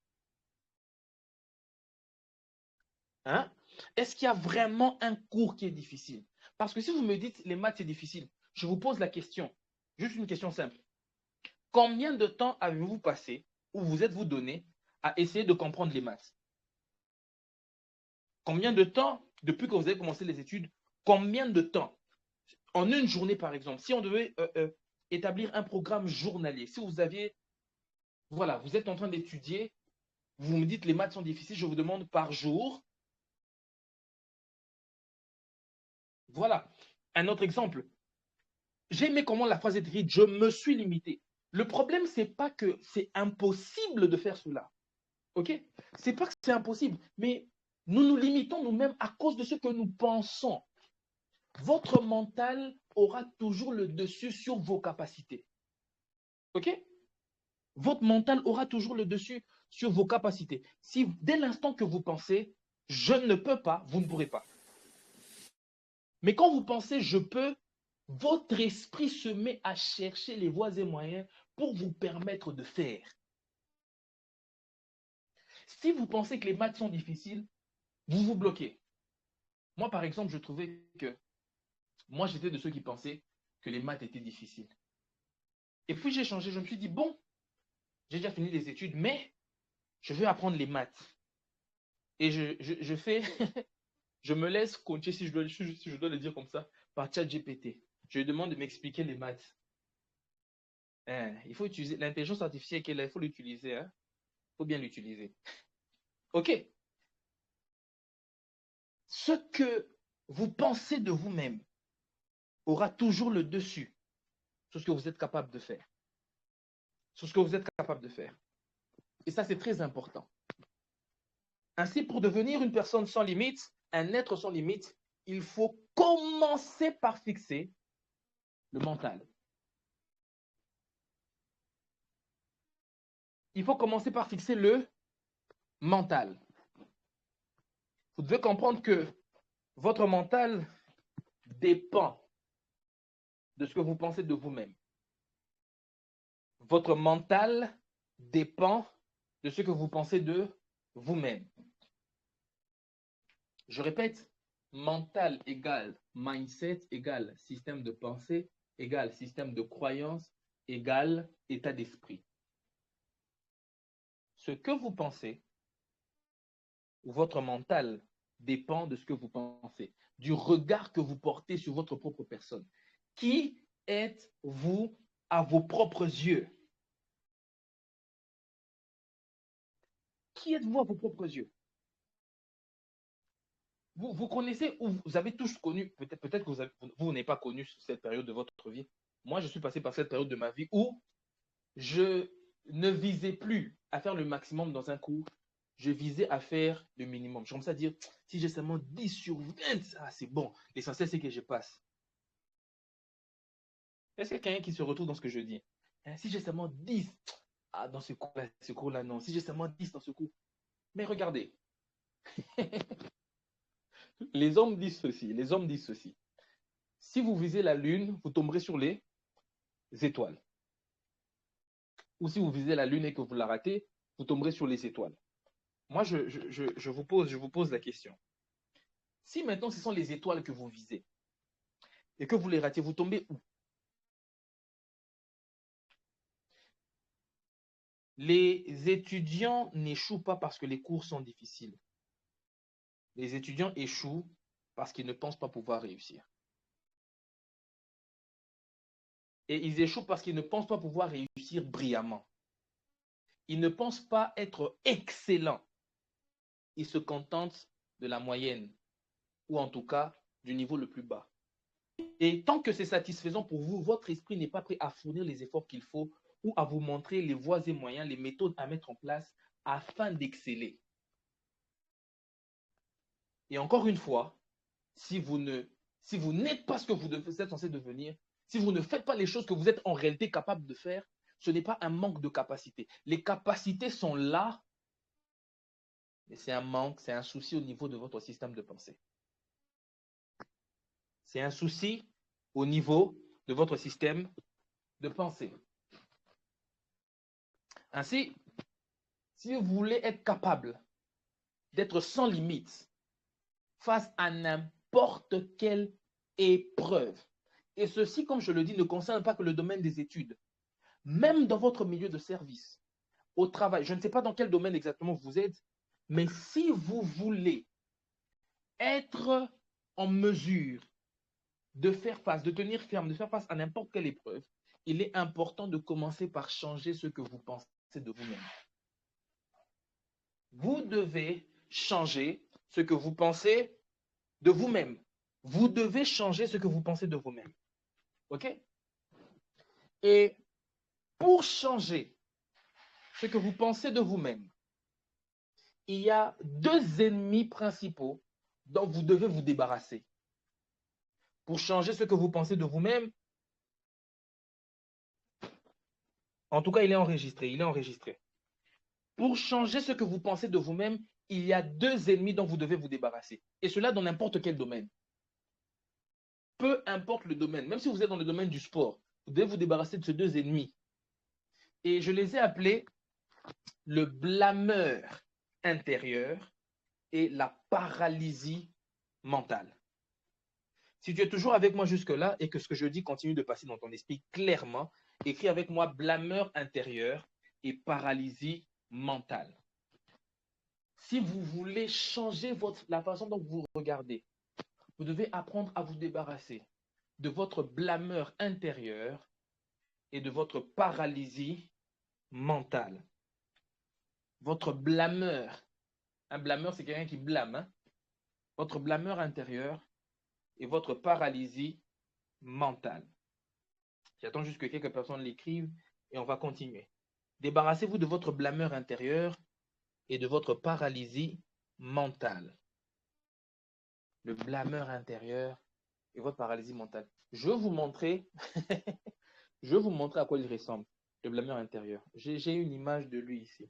Speaker 1: Hein? Est-ce qu'il y a vraiment un cours qui est difficile? Parce que si vous me dites les maths, c'est difficile, je vous pose la question, juste une question simple. Combien de temps avez-vous passé ou vous êtes-vous donné à essayer de comprendre les maths? Combien de temps, depuis que vous avez commencé les études, combien de temps? En une journée, par exemple, si on devait établir un programme journalier, si vous aviez, voilà, vous êtes en train d'étudier, vous me dites les maths sont difficiles, je vous demande par jour. Voilà. Un autre exemple. J'ai aimé comment la phrase est écrite, je me suis limité. Le problème, c'est pas que c'est impossible de faire cela. OK? C'est pas que c'est impossible, mais nous nous limitons nous-mêmes à cause de ce que nous pensons. Votre mental aura toujours le dessus sur vos capacités. OK? Votre mental aura toujours le dessus sur vos capacités. Si dès l'instant que vous pensez, je ne peux pas, vous ne pourrez pas. Mais quand vous pensez, je peux, votre esprit se met à chercher les voies et moyens pour vous permettre de faire. Si vous pensez que les maths sont difficiles, vous vous bloquez. Moi, par exemple, je trouvais que moi, j'étais de ceux qui pensaient que les maths étaient difficiles. Et puis, j'ai changé. Je me suis dit, bon, j'ai déjà fini les études, mais je vais apprendre les maths. Et je fais, je me laisse coacher, si je dois le dire comme ça, par ChatGPT. Je lui demande de m'expliquer les maths. Hein, il faut utiliser l'intelligence artificielle qu'elle a, il faut l'utiliser. Hein. Il faut bien l'utiliser. OK. Ce que vous pensez de vous-même aura toujours le dessus sur ce que vous êtes capable de faire. Sur ce que vous êtes capable de faire. Et ça, c'est très important. Ainsi, pour devenir une personne sans limite, un être sans limite, il faut commencer par fixer le mental. Il faut commencer par fixer le mental. Vous devez comprendre que votre mental dépend de ce que vous pensez de vous-même. Votre mental dépend de ce que vous pensez de vous-même. Je répète, mental égale mindset égale système de pensée égale système de croyance égale état d'esprit. Ce que vous pensez, ou votre mental, dépend de ce que vous pensez, du regard que vous portez sur votre propre personne. Qui êtes-vous à vos propres yeux? Qui êtes-vous à vos propres yeux? Vous connaissez, ou vous avez tous connu, peut-être que vous n'avez pas connu cette période de votre vie. Moi, je suis passé par cette période de ma vie où je ne visais plus à faire le maximum dans un cours, je visais à faire le minimum. Je commençais à dire, si j'ai seulement 10 sur 20, ah, c'est bon. L'essentiel, c'est que je passe. Est-ce qu'il y a quelqu'un qui se retrouve dans ce que je dis? Hein, si j'ai seulement 10 ah, dans ce cours-là, non. Si j'ai seulement 10 dans ce cours. Mais regardez, les hommes disent ceci, les hommes disent ceci. Si vous visez la lune, vous tomberez sur les étoiles. Ou si vous visez la lune et que vous la ratez, vous tomberez sur les étoiles. Moi, je vous pose la question. Si maintenant ce sont les étoiles que vous visez et que vous les ratez, vous tombez où? Les étudiants n'échouent pas parce que les cours sont difficiles. Les étudiants échouent parce qu'ils ne pensent pas pouvoir réussir. Et ils échouent parce qu'ils ne pensent pas pouvoir réussir brillamment. Ils ne pensent pas être excellents. Ils se contentent de la moyenne, ou en tout cas du niveau le plus bas. Et tant que c'est satisfaisant pour vous, votre esprit n'est pas prêt à fournir les efforts qu'il faut ou à vous montrer les voies et moyens, les méthodes à mettre en place afin d'exceller. Et encore une fois, si vous n'êtes pas ce que vous êtes censé devenir, si vous ne faites pas les choses que vous êtes en réalité capable de faire, ce n'est pas un manque de capacité. Les capacités sont là, mais c'est un manque, c'est un souci au niveau de votre système de pensée. C'est un souci au niveau de votre système de pensée. Ainsi, si vous voulez être capable d'être sans limite face à n'importe quelle épreuve, et ceci, comme je le dis, ne concerne pas que le domaine des études, même dans votre milieu de service, au travail, je ne sais pas dans quel domaine exactement vous êtes, mais si vous voulez être en mesure de faire face, de tenir ferme, de faire face à n'importe quelle épreuve, il est important de commencer par changer ce que vous pensez de vous-même. Vous devez changer ce que vous pensez de vous-même. Vous devez changer ce que vous pensez de vous-même. OK? Et pour changer ce que vous pensez de vous-même, il y a deux ennemis principaux dont vous devez vous débarrasser. Pour changer ce que vous pensez de vous-même, en tout cas, il est enregistré, il est enregistré. Pour changer ce que vous pensez de vous-même, il y a deux ennemis dont vous devez vous débarrasser. Et cela dans n'importe quel domaine. Peu importe le domaine, même si vous êtes dans le domaine du sport, vous devez vous débarrasser de ces deux ennemis. Et je les ai appelés le blâmeur intérieur et la paralysie mentale. Si tu es toujours avec moi jusque-là et que ce que je dis continue de passer dans ton esprit clairement, écris avec moi blâmeur intérieur et paralysie mentale. Si vous voulez changer la façon dont vous regardez, vous devez apprendre à vous débarrasser de votre blâmeur intérieur et de votre paralysie mentale. Votre blâmeur, un blâmeur, c'est quelqu'un qui blâme, hein? Votre blâmeur intérieur et votre paralysie mentale. J'attends juste que quelques personnes l'écrivent et on va continuer. Débarrassez-vous de votre blâmeur intérieur et de votre paralysie mentale. Le blâmeur intérieur et votre paralysie mentale. Je vais vous montrer, je vais vous montrer à quoi il ressemble, le blâmeur intérieur. J'ai une image de lui ici.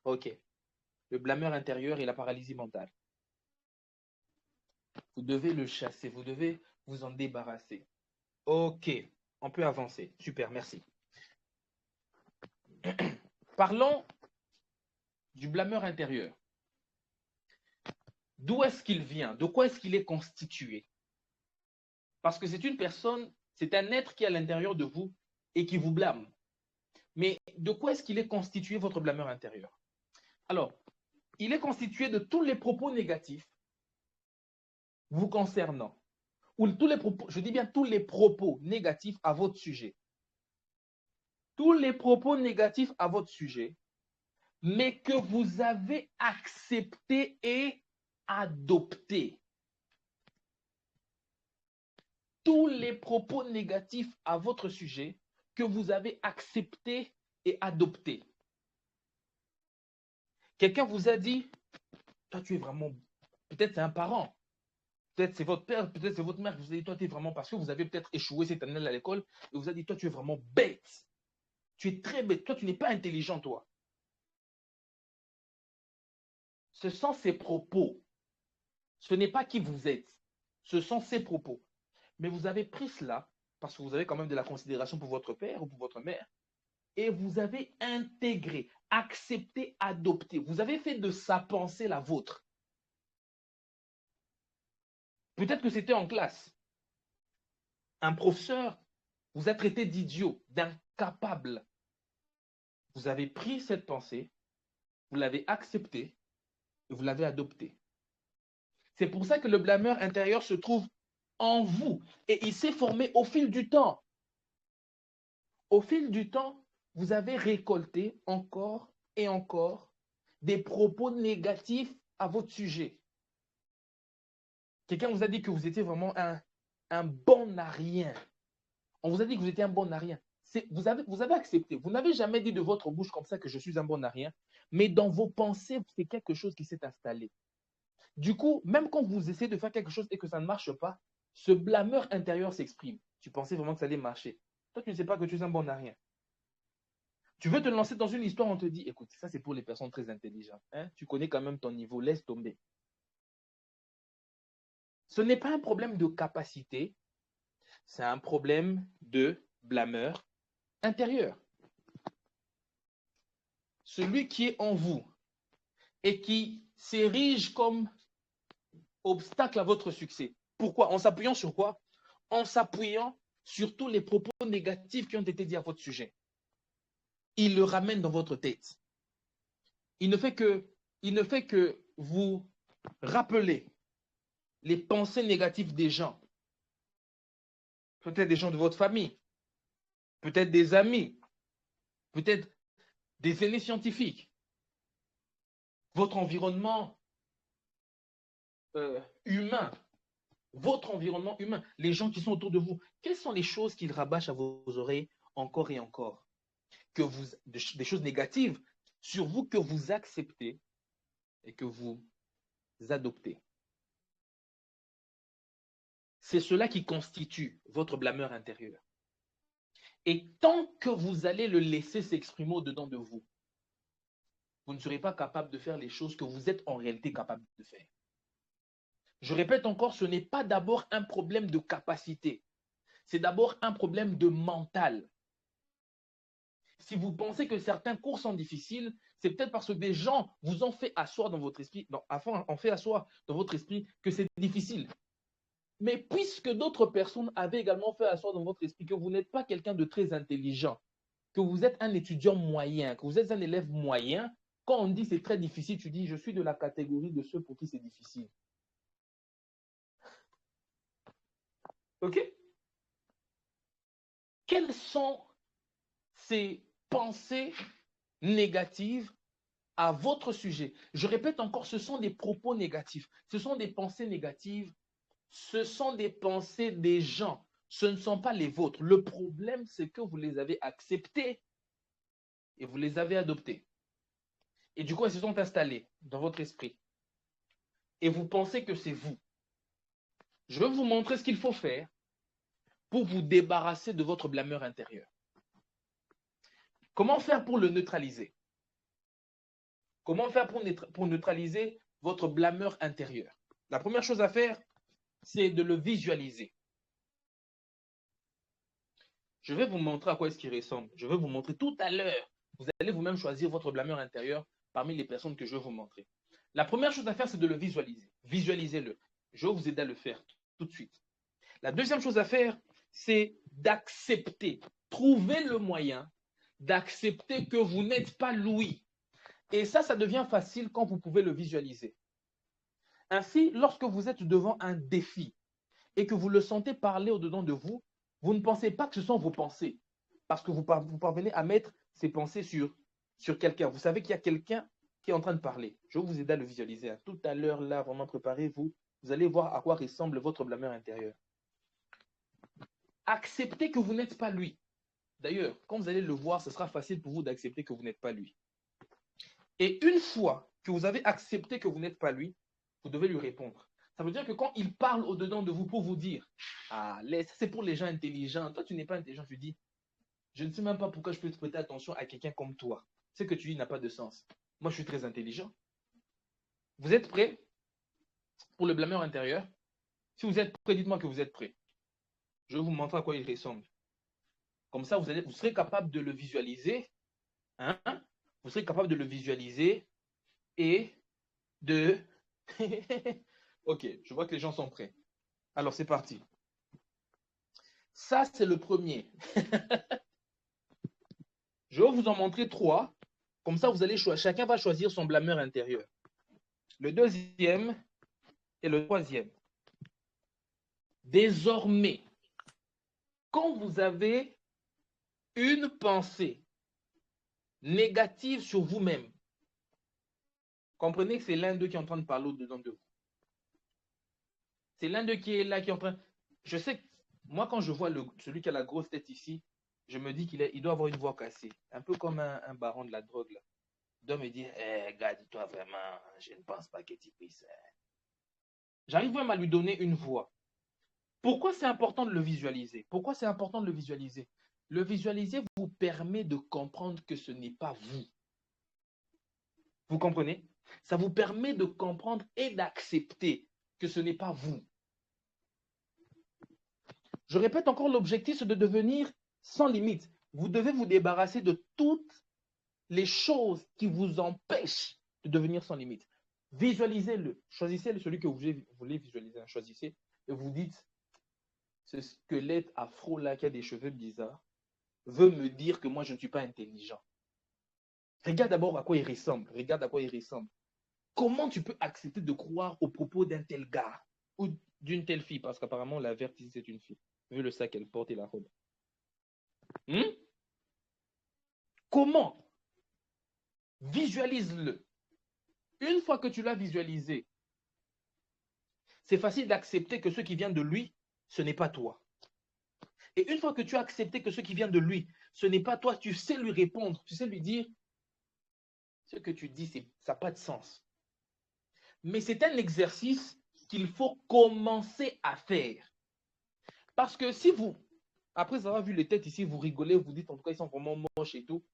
Speaker 1: OK. Le blâmeur intérieur et la paralysie mentale. Vous devez le chasser, vous devez vous en débarrasser. OK. On peut avancer. Super, merci. Parlons du blâmeur intérieur. D'où est-ce qu'il vient? De quoi est-ce qu'il est constitué? Parce que c'est une personne, c'est un être qui est à l'intérieur de vous et qui vous blâme. Mais de quoi est-ce qu'il est constitué, votre blâmeur intérieur? Alors, il est constitué de tous les propos négatifs vous concernant. Ou tous les propos, je dis bien tous les propos négatifs à votre sujet. Tous les propos négatifs à votre sujet, mais que vous avez accepté et adopté. Tous les propos négatifs à votre sujet que vous avez accepté et adopté. Quelqu'un vous a dit, toi tu es vraiment, peut-être c'est un parent, peut-être c'est votre père, peut-être c'est votre mère qui vous a dit, toi tu es vraiment, parce que vous avez peut-être échoué cette année à l'école, et vous a dit, toi tu es vraiment bête. Tu es très bête, toi tu n'es pas intelligent, toi. Ce sont ces propos. Ce n'est pas qui vous êtes. Ce sont ces propos. Mais vous avez pris cela, parce que vous avez quand même de la considération pour votre père ou pour votre mère, et vous avez intégré, accepté, adopté. Vous avez fait de sa pensée la vôtre. Peut-être que c'était en classe. Un professeur vous a traité d'idiot, d'incapable. Vous avez pris cette pensée, vous l'avez acceptée et vous l'avez adoptée. C'est pour ça que le blâmeur intérieur se trouve en vous et il s'est formé au fil du temps. Au fil du temps, vous avez récolté encore et encore des propos négatifs à votre sujet. Quelqu'un vous a dit que vous étiez vraiment un bon à rien. On vous a dit que vous étiez un bon à rien. Vous avez accepté. Vous n'avez jamais dit de votre bouche comme ça que je suis un bon à rien, mais dans vos pensées, c'est quelque chose qui s'est installé. Du coup, même quand vous essayez de faire quelque chose et que ça ne marche pas, ce blâmeur intérieur s'exprime. Tu pensais vraiment que ça allait marcher. Toi, tu ne sais pas que tu es un bon à rien. Tu veux te lancer dans une histoire, on te dit, écoute, ça c'est pour les personnes très intelligentes. Hein? Tu connais quand même ton niveau, laisse tomber. Ce n'est pas un problème de capacité, c'est un problème de blâmeur intérieur. Celui qui est en vous et qui s'érige comme obstacle à votre succès. Pourquoi? En s'appuyant sur quoi? En s'appuyant sur tous les propos négatifs qui ont été dits à votre sujet. Il le ramène dans votre tête. Il ne fait que vous rappeler les pensées négatives des gens. Peut-être des gens de votre famille, peut-être des amis, peut-être des aînés scientifiques, votre environnement humain, votre environnement humain, les gens qui sont autour de vous. Quelles sont les choses qu'ils rabâchent à vos oreilles encore et encore? Des choses négatives sur vous que vous acceptez et que vous adoptez. C'est cela qui constitue votre blâmeur intérieur. Et tant que vous allez le laisser s'exprimer au-dedans de vous, vous ne serez pas capable de faire les choses que vous êtes en réalité capable de faire. Je répète encore, ce n'est pas d'abord un problème de capacité, c'est d'abord un problème de mental. Si vous pensez que certains cours sont difficiles, c'est peut-être parce que des gens vous ont fait asseoir dans votre esprit, ont fait asseoir dans votre esprit que c'est difficile. Mais puisque d'autres personnes avaient également fait asseoir dans votre esprit que vous n'êtes pas quelqu'un de très intelligent, que vous êtes un étudiant moyen, que vous êtes un élève moyen, quand on dit c'est très difficile, tu dis je suis de la catégorie de ceux pour qui c'est difficile. OK? Quelles sont ces pensées négatives à votre sujet? Je répète encore, ce sont des propos négatifs, ce sont des pensées négatives, ce sont des pensées des gens, ce ne sont pas les vôtres. Le problème, c'est que vous les avez acceptées et vous les avez adoptées. Et du coup, elles se sont installées dans votre esprit. Et vous pensez que c'est vous. Je vais vous montrer ce qu'il faut faire pour vous débarrasser de votre blâmeur intérieur. Comment faire pour le neutraliser? Comment faire pour neutraliser votre blâmeur intérieur? La première chose à faire, c'est de le visualiser. Je vais vous montrer à quoi est-ce qu'il ressemble. Je vais vous montrer tout à l'heure. Vous allez vous-même choisir votre blâmeur intérieur parmi les personnes que je vais vous montrer. La première chose à faire, c'est de le visualiser. Visualisez-le. Je vais vous aider à le faire tout de suite. La deuxième chose à faire, c'est d'accepter. Trouver le moyen d'accepter que vous n'êtes pas Louis. Et ça devient facile quand vous pouvez le visualiser. Ainsi, lorsque vous êtes devant un défi et que vous le sentez parler au-dedans de vous, vous ne pensez pas que ce sont vos pensées, parce que vous parvenez à mettre ces pensées sur quelqu'un. Vous savez qu'il y a quelqu'un qui est en train de parler. Je vais vous aider à le visualiser. Tout à l'heure, là, vraiment préparez-vous. Vous allez voir à quoi ressemble votre blâmeur intérieur. Acceptez que vous n'êtes pas lui. D'ailleurs, quand vous allez le voir, ce sera facile pour vous d'accepter que vous n'êtes pas lui. Et une fois que vous avez accepté que vous n'êtes pas lui, vous devez lui répondre. Ça veut dire que quand il parle au-dedans de vous pour vous dire « Ah, c'est pour les gens intelligents. Toi, tu n'es pas intelligent. » Tu dis « Je ne sais même pas pourquoi je peux te prêter attention à quelqu'un comme toi. Ce que tu dis n'a pas de sens. Moi, je suis très intelligent. » Vous êtes prêts pour le blâmeur intérieur? Si vous êtes prêts, dites-moi que vous êtes prêts. Je vais vous montrer à quoi il ressemble. Comme ça, vous serez capable de le visualiser. Hein? Vous serez capable de le visualiser et de... Ok, je vois que les gens sont prêts. Alors, c'est parti. Ça, c'est le premier. Je vais vous en montrer 3. Comme ça, vous allez choisir. Chacun va choisir son blâmeur intérieur. Le deuxième et le troisième. Désormais, quand vous avez une pensée négative sur vous-même, comprenez que c'est l'un d'eux qui est en train de parler au-dedans de vous. C'est l'un d'eux qui est là, qui est en train... Je sais que moi, quand je vois celui qui a la grosse tête ici, je me dis qu'il doit avoir une voix cassée. Un peu comme un baron de la drogue, là. Il doit me dire, gars, dis-toi vraiment, je ne pense pas que tu puisses. J'arrive même à lui donner une voix. Pourquoi c'est important de le visualiser? Pourquoi c'est important de le visualiser? Le visualiser vous permet de comprendre que ce n'est pas vous. Vous comprenez? Ça vous permet de comprendre et d'accepter que ce n'est pas vous. Je répète encore, l'objectif, c'est de devenir sans limite. Vous devez vous débarrasser de toutes les choses qui vous empêchent de devenir sans limite. Visualisez-le. Choisissez celui que vous voulez visualiser. Choisissez et vous dites, ce squelette afro là qui a des cheveux bizarres veut me dire que moi je ne suis pas intelligent. Regarde d'abord à quoi il ressemble. Regarde à quoi il ressemble. Comment tu peux accepter de croire aux propos d'un tel gars ou d'une telle fille? Parce qu'apparemment la verte ici c'est une fille, vu le sac qu'elle porte et la robe. Comment? Visualise-le. Une fois que tu l'as visualisé, c'est facile d'accepter que ce qui vient de lui, ce n'est pas toi. Et une fois que tu as accepté que ce qui vient de lui, ce n'est pas toi, tu sais lui répondre, tu sais lui dire, ce que tu dis, ça n'a pas de sens. Mais c'est un exercice qu'il faut commencer à faire. Parce que si vous, après avoir vu les têtes ici, vous rigolez, vous dites en tout cas ils sont vraiment moches et tout,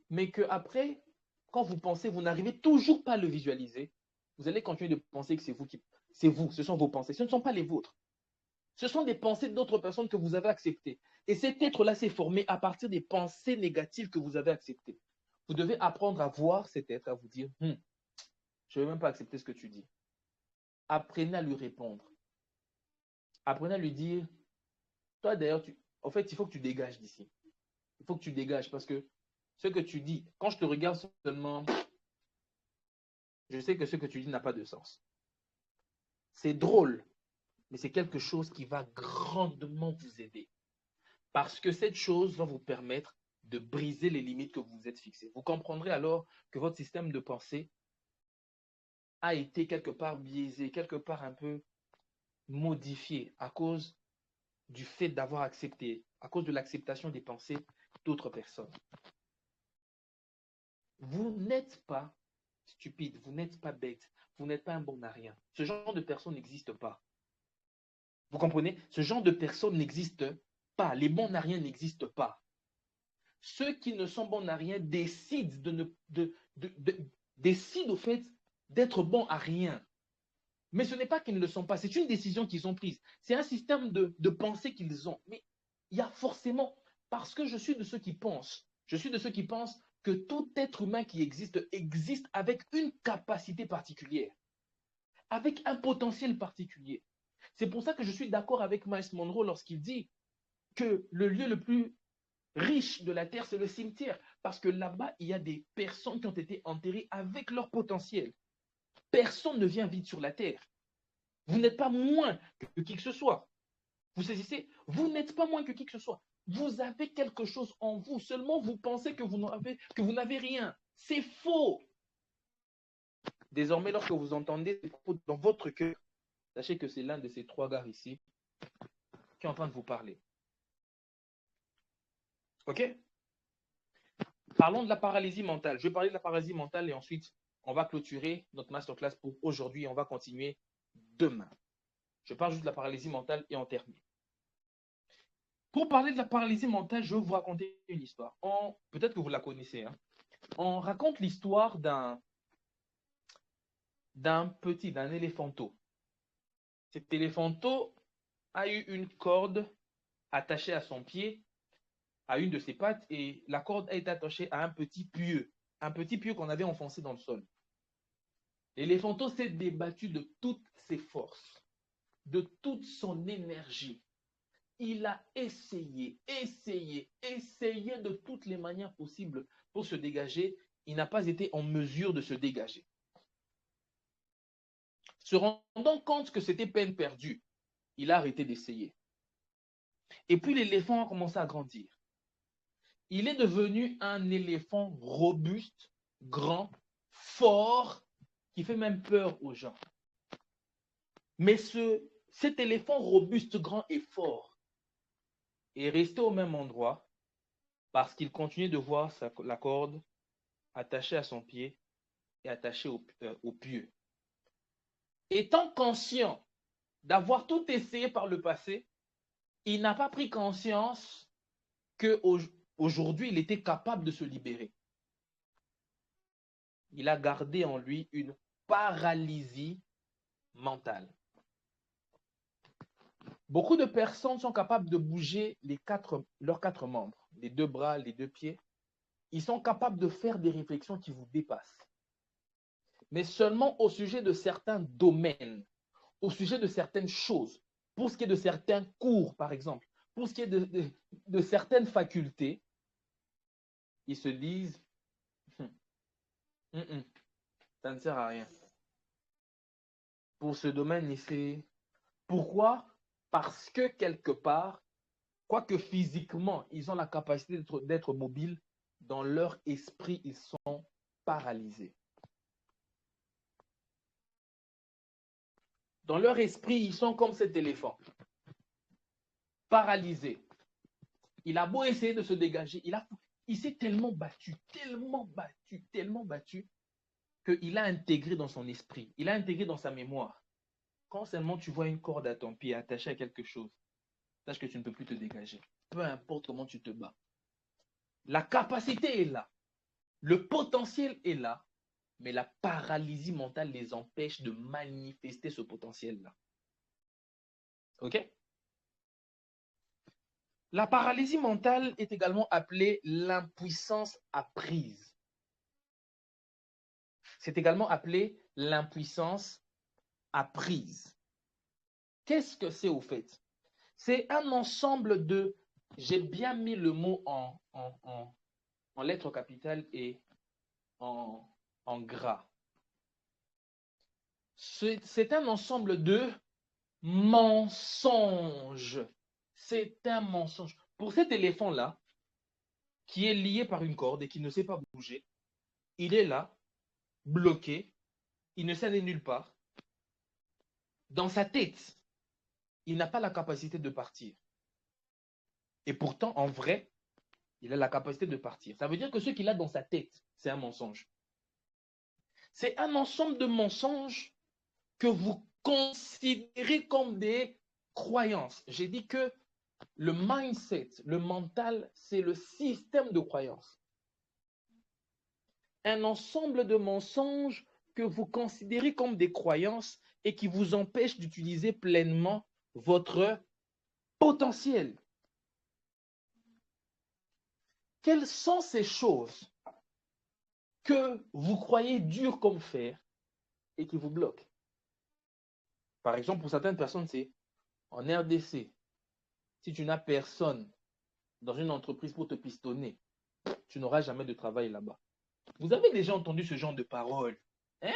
Speaker 1: mais qu'après, quand vous pensez, vous n'arrivez toujours pas à le visualiser, vous allez continuer de penser que c'est vous, ce sont vos pensées, ce ne sont pas les vôtres. Ce sont des pensées d'autres personnes que vous avez acceptées. Et cet être-là s'est formé à partir des pensées négatives que vous avez acceptées. Vous devez apprendre à voir cet être, à vous dire, je ne vais même pas accepter ce que tu dis. Apprenez à lui répondre. Apprenez à lui dire, toi d'ailleurs, en fait, il faut que tu dégages d'ici. Il faut que tu dégages parce que ce que tu dis, quand je te regarde seulement, je sais que ce que tu dis n'a pas de sens. C'est drôle, mais c'est quelque chose qui va grandement vous aider. Parce que cette chose va vous permettre de briser les limites que vous vous êtes fixées. Vous comprendrez alors que votre système de pensée a été quelque part biaisé, quelque part un peu modifié à cause du fait d'avoir accepté, à cause de l'acceptation des pensées d'autres personnes. Vous n'êtes pas stupide, vous n'êtes pas bête, vous n'êtes pas un bon à rien. Ce genre de personne n'existe pas. Vous comprenez? Ce genre de personne n'existe pas. Les bons à rien n'existent pas. Ceux qui ne sont bons à rien décident décident au fait d'être bons à rien. Mais ce n'est pas qu'ils ne le sont pas, c'est une décision qu'ils ont prise. C'est un système de pensée qu'ils ont. Mais il y a forcément, parce que je suis de ceux qui pensent que tout être humain qui existe avec une capacité particulière, avec un potentiel particulier. C'est pour ça que je suis d'accord avec Miles Monroe lorsqu'il dit que le lieu le plus riche de la terre, c'est le cimetière. Parce que là-bas, il y a des personnes qui ont été enterrées avec leur potentiel. Personne ne vient vide sur la terre. Vous n'êtes pas moins que qui que ce soit. Vous saisissez? Vous n'êtes pas moins que qui que ce soit. Vous avez quelque chose en vous. Seulement, vous pensez que vous n'avez rien. C'est faux. Désormais, lorsque vous entendez dans votre cœur, sachez que c'est l'un de ces trois gars ici qui est en train de vous parler. OK? Parlons de la paralysie mentale. Je vais parler de la paralysie mentale et ensuite, on va clôturer notre masterclass pour aujourd'hui. On va continuer demain. Je parle juste de la paralysie mentale et on termine. Pour parler de la paralysie mentale, je vais vous raconter une histoire. Peut-être que vous la connaissez. Hein. On raconte l'histoire d'un éléphanteau. Cet éléphanteau a eu une corde attachée à son pied, à une de ses pattes, et la corde a été attachée à un petit pieu qu'on avait enfoncé dans le sol. L'éléphanteau s'est débattu de toutes ses forces, de toute son énergie. Il a essayé de toutes les manières possibles pour se dégager. Il n'a pas été en mesure de se dégager. Se rendant compte que c'était peine perdue, il a arrêté d'essayer. Et puis l'éléphant a commencé à grandir. Il est devenu un éléphant robuste, grand, fort, qui fait même peur aux gens. Mais cet éléphant robuste, grand et fort est resté au même endroit parce qu'il continuait de voir la corde attachée à son pied et attachée au pieu. Étant conscient d'avoir tout essayé par le passé, il n'a pas pris conscience qu'aujourd'hui, il était capable de se libérer. Il a gardé en lui une paralysie mentale. Beaucoup de personnes sont capables de bouger leurs quatre membres, les deux bras, les deux pieds. Ils sont capables de faire des réflexions qui vous dépassent. Mais seulement au sujet de certains domaines, au sujet de certaines choses, pour ce qui est de certains cours, par exemple, pour ce qui est de certaines facultés, ils se disent, ça ne sert à rien. Pour ce domaine ici, pourquoi? Parce que quelque part, quoique physiquement, ils ont la capacité d'être mobiles, dans leur esprit, ils sont paralysés. Dans leur esprit, ils sont comme cet éléphant, paralysés. Il a beau essayer de se dégager, il s'est tellement battu, qu'il a intégré dans son esprit, il a intégré dans sa mémoire. Quand seulement tu vois une corde à ton pied attachée à quelque chose, sache que tu ne peux plus te dégager. Peu importe comment tu te bats. La capacité est là. Le potentiel est là. Mais la paralysie mentale les empêche de manifester ce potentiel-là. OK? La paralysie mentale est également appelée l'impuissance apprise. C'est également appelé l'impuissance apprise. Qu'est-ce que c'est au fait? C'est un ensemble de... J'ai bien mis le mot en lettres capitales et en gras. C'est un ensemble de mensonges. C'est un mensonge. Pour cet éléphant-là, qui est lié par une corde et qui ne sait pas bouger, il est là, bloqué, il ne sait aller nulle part. Dans sa tête, il n'a pas la capacité de partir. Et pourtant, en vrai, il a la capacité de partir. Ça veut dire que ce qu'il a dans sa tête, c'est un mensonge. C'est un ensemble de mensonges que vous considérez comme des croyances. J'ai dit que le mindset, le mental, c'est le système de croyances. Un ensemble de mensonges que vous considérez comme des croyances et qui vous empêchent d'utiliser pleinement votre potentiel. Quelles sont ces choses que vous croyez dures comme fer et qui vous bloquent? Par exemple, pour certaines personnes, c'est en RDC. Si tu n'as personne dans une entreprise pour te pistonner, tu n'auras jamais de travail là-bas. Vous avez déjà entendu ce genre de paroles? Hein?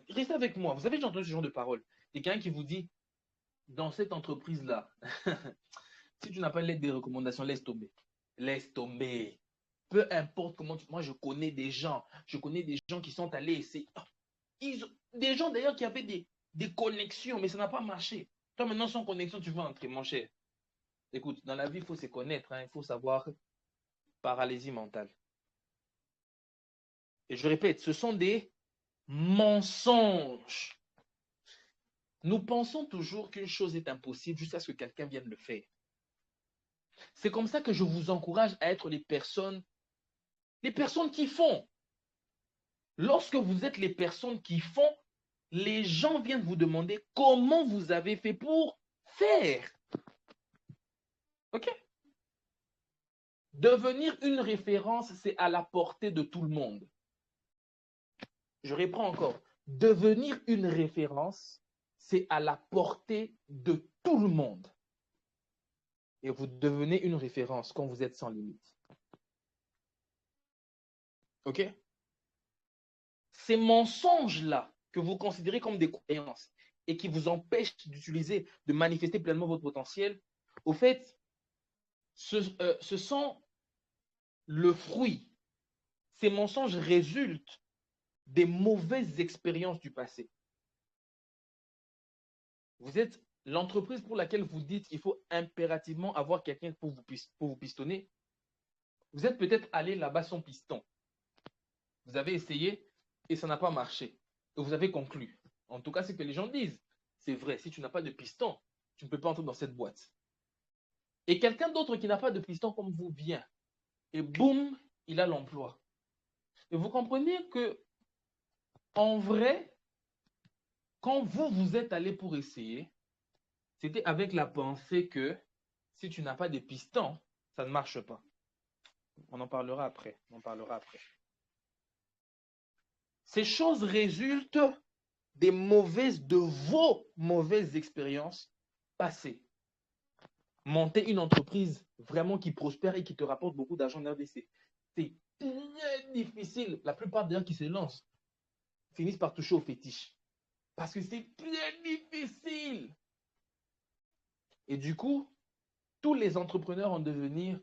Speaker 1: Restez avec moi. Vous avez déjà entendu ce genre de paroles? Quelqu'un qui vous dit, dans cette entreprise-là, si tu n'as pas l'aide des recommandations, laisse tomber. Laisse tomber. Peu importe comment tu... Moi, je connais des gens qui sont allés essayer. Des gens d'ailleurs qui avaient des connexions, mais ça n'a pas marché. Toi, maintenant, sans connexion, tu veux entrer, mon cher. Écoute, dans la vie, il faut se connaître. Il faut savoir paralysie mentale. Et je répète, ce sont des mensonges. Nous pensons toujours qu'une chose est impossible jusqu'à ce que quelqu'un vienne le faire. C'est comme ça que je vous encourage à être les personnes qui font. Lorsque vous êtes les personnes qui font, les gens viennent vous demander comment vous avez fait pour faire. OK? Devenir une référence, c'est à la portée de tout le monde. Je reprends encore. Devenir une référence, c'est à la portée de tout le monde. Et vous devenez une référence quand vous êtes sans limite. OK? Ces mensonges-là que vous considérez comme des croyances et qui vous empêchent d'utiliser, de manifester pleinement votre potentiel, au fait, ce sont le fruit. Ces mensonges résultent des mauvaises expériences du passé. Vous êtes l'entreprise pour laquelle vous dites qu'il faut impérativement avoir quelqu'un pour vous pistonner. Vous êtes peut-être allé là-bas sans piston. Vous avez essayé et ça n'a pas marché. Et vous avez conclu. En tout cas, c'est ce que les gens disent. C'est vrai, si tu n'as pas de piston, tu ne peux pas entrer dans cette boîte. Et quelqu'un d'autre qui n'a pas de piston comme vous vient. Et boum, il a l'emploi. Et vous comprenez que, en vrai, quand vous êtes allé pour essayer, C'était avec la pensée que si tu n'as pas de piston, ça ne marche pas. On en parlera après. On en parlera après. Ces choses résultent de vos mauvaises expériences passées. Monter une entreprise vraiment qui prospère et qui te rapporte beaucoup d'argent en RDC, c'est très difficile. La plupart des gens qui se lancent finissent par toucher au fétiche. Parce que c'est très difficile. Et du coup, tous les entrepreneurs en devenir,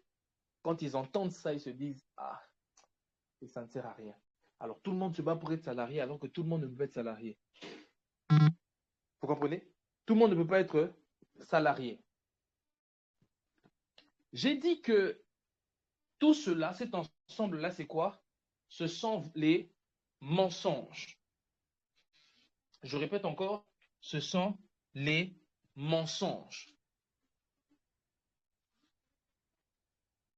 Speaker 1: quand ils entendent ça, ils se disent, ah, ça ne sert à rien. Alors tout le monde se bat pour être salarié alors que tout le monde ne peut pas être salarié. Vous comprenez? Tout le monde ne peut pas être salarié. J'ai dit que tout cela, cet ensemble-là, c'est quoi? Ce sont les mensonges. Je répète encore, ce sont les mensonges.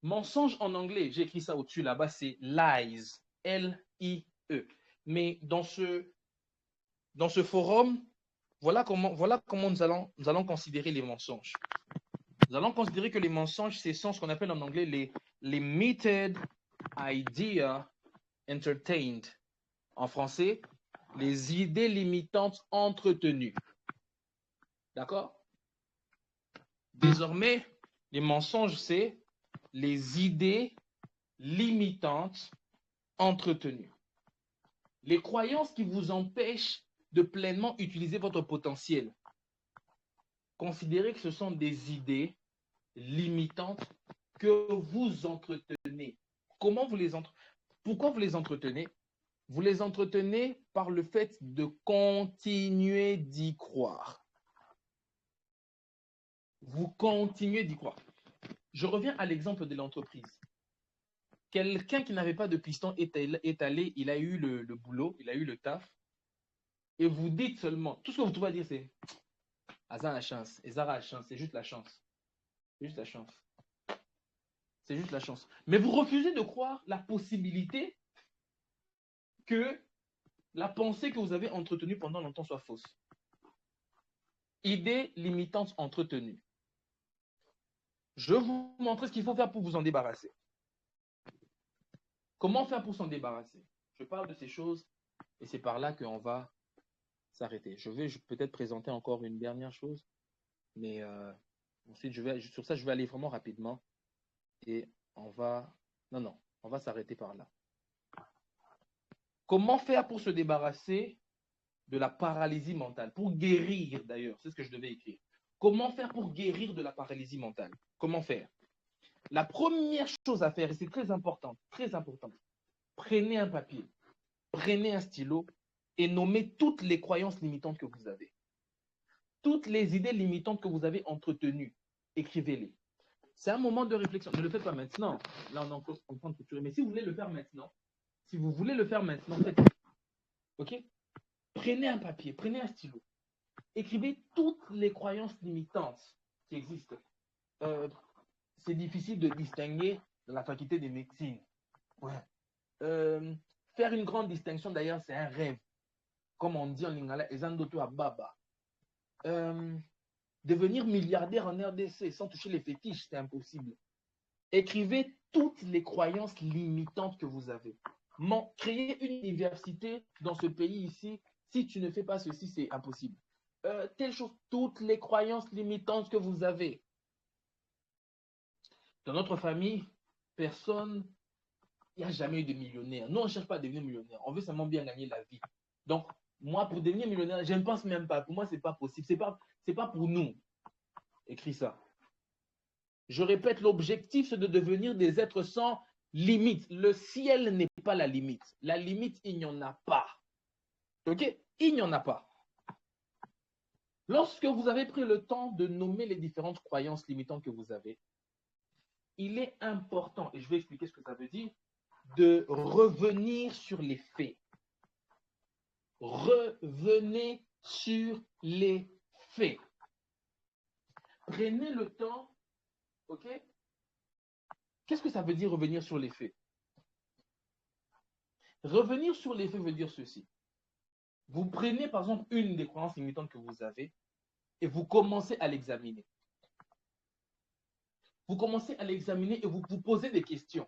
Speaker 1: Mensonge en anglais, j'ai écrit ça au-dessus là-bas, c'est lies, L-I-E. Mais dans ce forum, voilà comment nous allons considérer les mensonges. Nous allons considérer que les mensonges, ce sont ce qu'on appelle en anglais les limited idea entertained. En français, les idées limitantes entretenues. D'accord? Désormais, les mensonges, c'est les idées limitantes entretenues. Les croyances qui vous empêchent de pleinement utiliser votre potentiel. Considérez que ce sont des idées limitantes que vous entretenez. Comment vous les entretenez? Pourquoi vous les entretenez? Vous les entretenez par le fait de continuer d'y croire. Vous continuez d'y croire. Je reviens à l'exemple de l'entreprise. Quelqu'un qui n'avait pas de piston est allé, il a eu le boulot, il a eu le taf, et vous dites seulement, tout ce que vous trouvez à dire, c'est Azar la chance, Ezara la chance, c'est juste la chance. C'est juste la chance. C'est juste la chance. Mais vous refusez de croire la possibilité que la pensée que vous avez entretenue pendant longtemps soit fausse. Idée limitante entretenue. Je vais vous montrer ce qu'il faut faire pour vous en débarrasser. Comment faire pour s'en débarrasser? Je parle de ces choses et c'est par là qu'on va s'arrêter. Je vais peut-être présenter encore une dernière chose, mais ensuite, sur ça, je vais aller vraiment rapidement et on va s'arrêter par là. Comment faire pour se débarrasser de la paralysie mentale? Pour guérir, d'ailleurs, c'est ce que je devais écrire. Comment faire pour guérir de la paralysie mentale? Comment faire? La première chose à faire, et c'est très important, prenez un papier, prenez un stylo et nommez toutes les croyances limitantes que vous avez. Toutes les idées limitantes que vous avez entretenues, écrivez-les. C'est un moment de réflexion. Ne le faites pas maintenant. Là, on est encore en train de structurer. Mais si vous voulez le faire maintenant, faites-le. OK? Prenez un papier, prenez un stylo. Écrivez toutes les croyances limitantes qui existent. C'est difficile de distinguer dans la faculté de médecine. Ouais. Faire une grande distinction, d'ailleurs, c'est un rêve. Comme on dit en lingala, ezandoto ababa. Devenir milliardaire en RDC sans toucher les fétiches, c'est impossible. Écrivez toutes les croyances limitantes que vous avez. Créer une université dans ce pays ici, si tu ne fais pas ceci, c'est impossible. Telle chose, toutes les croyances limitantes que vous avez. Dans notre famille, personne, il n'y a jamais eu de millionnaire. Nous, on ne cherche pas à devenir millionnaire. On veut seulement bien gagner la vie. Donc, moi, pour devenir millionnaire, je ne pense même pas. Pour moi, ce n'est pas possible. Ce n'est pas pour nous. Écris ça. Je répète, l'objectif, c'est de devenir des êtres sans limite. Le ciel n'est pas la limite. La limite, il n'y en a pas. OK? Il n'y en a pas. Lorsque vous avez pris le temps de nommer les différentes croyances limitantes que vous avez, il est important, et je vais expliquer ce que ça veut dire, de revenir sur les faits. Revenez sur les faits. Prenez le temps, OK? Qu'est-ce que ça veut dire revenir sur les faits? Revenir sur les faits veut dire ceci. Vous prenez par exemple une des croyances limitantes que vous avez et vous commencez à l'examiner. Vous commencez à l'examiner et vous vous posez des questions.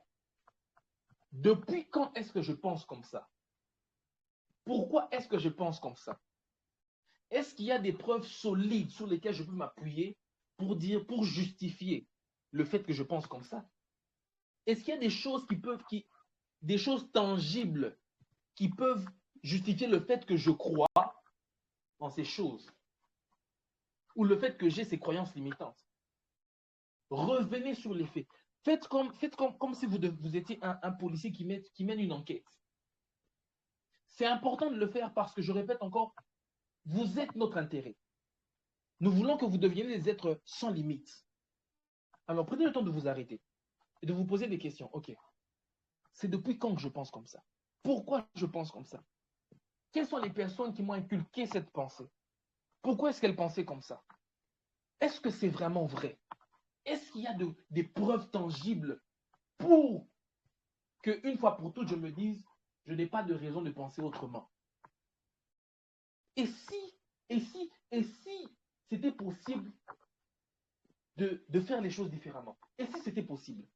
Speaker 1: Depuis quand est-ce que je pense comme ça? Pourquoi est-ce que je pense comme ça? Est-ce qu'il y a des preuves solides sur lesquelles je peux m'appuyer pour justifier le fait que je pense comme ça? Est-ce qu'il y a des choses des choses tangibles qui peuvent justifier le fait que je crois en ces choses ou le fait que j'ai ces croyances limitantes? Revenez sur les faits. Faites comme si vous étiez un policier qui mène une enquête. C'est important de le faire parce que, je répète encore, vous êtes notre intérêt. Nous voulons que vous deveniez des êtres sans limite. Alors prenez le temps de vous arrêter et de vous poser des questions. Ok, c'est depuis quand que je pense comme ça? Pourquoi je pense comme ça? Quelles sont les personnes qui m'ont inculqué cette pensée? Pourquoi est-ce qu'elles pensaient comme ça? Est-ce que c'est vraiment vrai? Est-ce qu'il y a des preuves tangibles pour qu'une fois pour toutes, je me dise, je n'ai pas de raison de penser autrement? Et si c'était possible de faire les choses différemment? Et si c'était possible?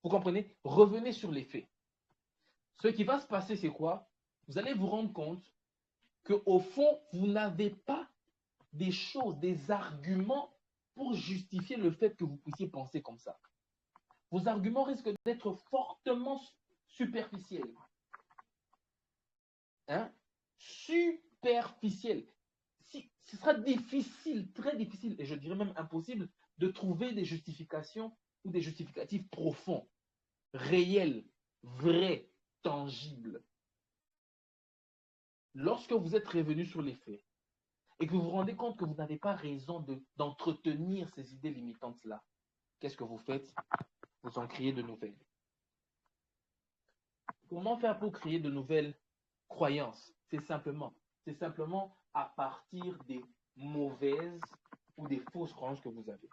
Speaker 1: Vous comprenez? Revenez sur les faits. Ce qui va se passer, c'est quoi? Vous allez vous rendre compte qu'au fond, vous n'avez pas des choses, des arguments pour justifier le fait que vous puissiez penser comme ça. Vos arguments risquent d'être fortement superficiels. Hein? Superficiels. Ce sera difficile, très difficile, et je dirais même impossible, de trouver des justifications ou des justificatifs profonds, réels, vrais, tangibles. Lorsque vous êtes revenu sur les faits et que vous vous rendez compte que vous n'avez pas raison d'entretenir ces idées limitantes-là, qu'est-ce que vous faites? Vous en créez de nouvelles. Comment faire pour créer de nouvelles croyances? C'est simplement à partir des mauvaises ou des fausses croyances que vous avez.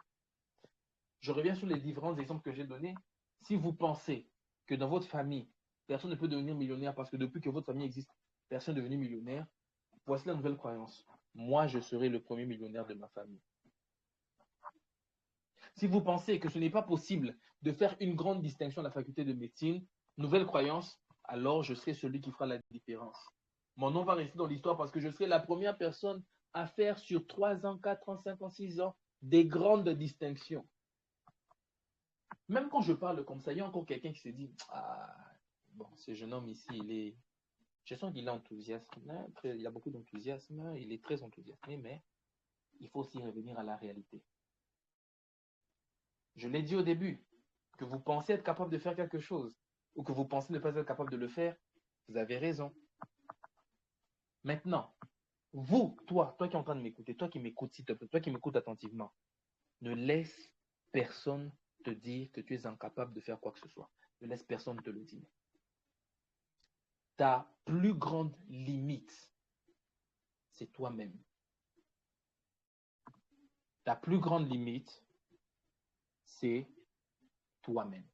Speaker 1: Je reviens sur les différents exemples que j'ai donnés. Si vous pensez que dans votre famille, personne ne peut devenir millionnaire parce que depuis que votre famille existe, personne n'est devenu millionnaire, voici la nouvelle croyance. Moi, je serai le premier millionnaire de ma famille. Si vous pensez que ce n'est pas possible de faire une grande distinction à la faculté de médecine, nouvelle croyance, alors je serai celui qui fera la différence. Mon nom va rester dans l'histoire parce que je serai la première personne à faire sur 3 ans, 4 ans, 5 ans, 6 ans des grandes distinctions. Même quand je parle comme ça, il y a encore quelqu'un qui se dit, ah, bon, ce jeune homme ici, je sens qu'il est enthousiaste. Il a beaucoup d'enthousiasme, il est très enthousiaste, mais il faut aussi revenir à la réalité. Je l'ai dit au début, que vous pensez être capable de faire quelque chose ou que vous pensez ne pas être capable de le faire, vous avez raison. Maintenant, toi qui es en train de m'écouter, toi qui m'écoutes, s'il te plaît, toi qui m'écoutes attentivement, ne laisse personne te dire que tu es incapable de faire quoi que ce soit. Ne laisse personne te le dire. Ta plus grande limite, c'est toi-même. Ta plus grande limite, c'est toi-même.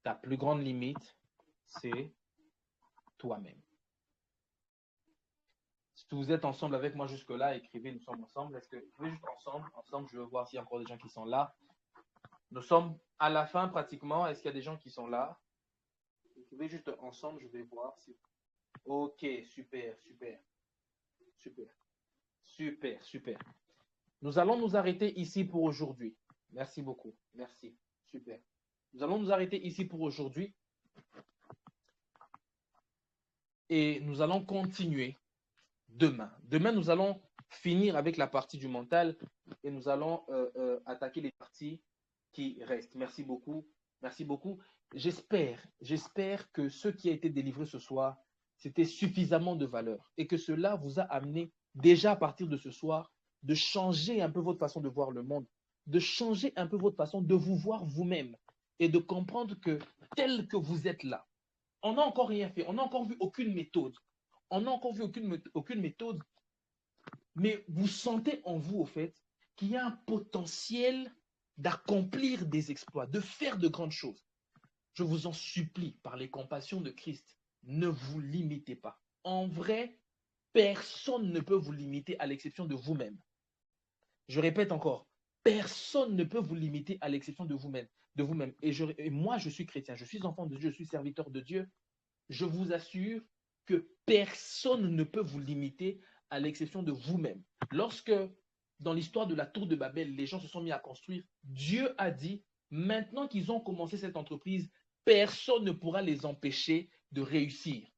Speaker 1: Ta plus grande limite, c'est toi-même. Si vous êtes ensemble avec moi jusque-là, écrivez, nous sommes ensemble. Est-ce que vous pouvez juste ensemble, je veux voir s'il y a encore des gens qui sont là. Nous sommes à la fin pratiquement. Est-ce qu'il y a des gens qui sont là? Écrivez juste ensemble, je vais voir si. Ok, super, super, super, super, super. Nous allons nous arrêter ici pour aujourd'hui. Merci beaucoup. Merci. Super. Nous allons nous arrêter ici pour aujourd'hui. Et nous allons continuer demain. Demain, nous allons finir avec la partie du mental et nous allons attaquer les parties qui restent. Merci beaucoup. Merci beaucoup. J'espère que ce qui a été délivré ce soir, c'était suffisamment de valeur et que cela vous a amené déjà à partir de ce soir de changer un peu votre façon de voir le monde, de changer un peu votre façon de vous voir vous-même et de comprendre que tel que vous êtes là, on n'a encore rien fait, on n'a encore vu aucune méthode. On n'a encore vu aucune méthode, mais vous sentez en vous, au fait, qu'il y a un potentiel d'accomplir des exploits, de faire de grandes choses. Je vous en supplie, par les compassions de Christ, ne vous limitez pas. En vrai, personne ne peut vous limiter à l'exception de vous-même. Je répète encore, personne ne peut vous limiter à l'exception de vous-même. Et moi, je suis chrétien, je suis enfant de Dieu, je suis serviteur de Dieu. Je vous assure que personne ne peut vous limiter à l'exception de vous-même. Lorsque, dans l'histoire de la tour de Babel, les gens se sont mis à construire, Dieu a dit, maintenant qu'ils ont commencé cette entreprise, personne ne pourra les empêcher de réussir.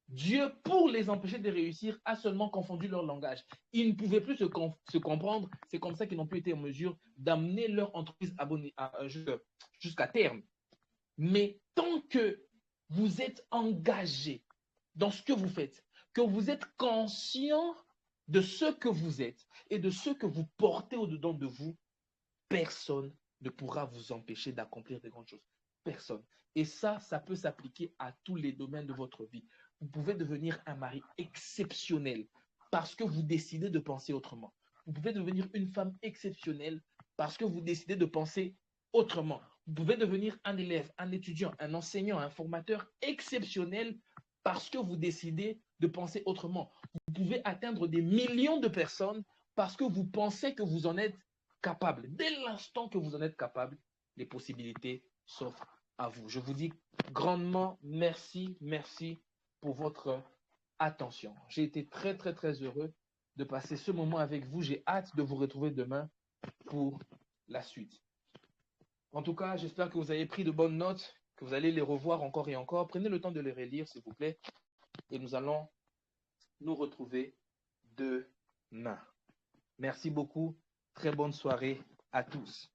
Speaker 1: Dieu, pour les empêcher de réussir, a seulement confondu leur langage. Ils ne pouvaient plus se comprendre. C'est comme ça qu'ils n'ont plus été en mesure d'amener leur entreprise jusqu'à terme. Mais tant que vous êtes engagé dans ce que vous faites, que vous êtes conscient de ce que vous êtes et de ce que vous portez au-dedans de vous, personne ne pourra vous empêcher d'accomplir de grandes choses. Personne. Et ça peut s'appliquer à tous les domaines de votre vie. Vous pouvez devenir un mari exceptionnel parce que vous décidez de penser autrement. Vous pouvez devenir une femme exceptionnelle parce que vous décidez de penser autrement. Vous pouvez devenir un élève, un étudiant, un enseignant, un formateur exceptionnel parce que vous décidez de penser autrement. Vous pouvez atteindre des millions de personnes parce que vous pensez que vous en êtes capable. Dès l'instant que vous en êtes capable, les possibilités s'offrent à vous. Je vous dis grandement merci pour votre attention. J'ai été très, très, très heureux de passer ce moment avec vous. J'ai hâte de vous retrouver demain pour la suite. En tout cas, j'espère que vous avez pris de bonnes notes, que vous allez les revoir encore et encore. Prenez le temps de les relire, s'il vous plaît. Et nous allons nous retrouver demain. Merci beaucoup. Très bonne soirée à tous.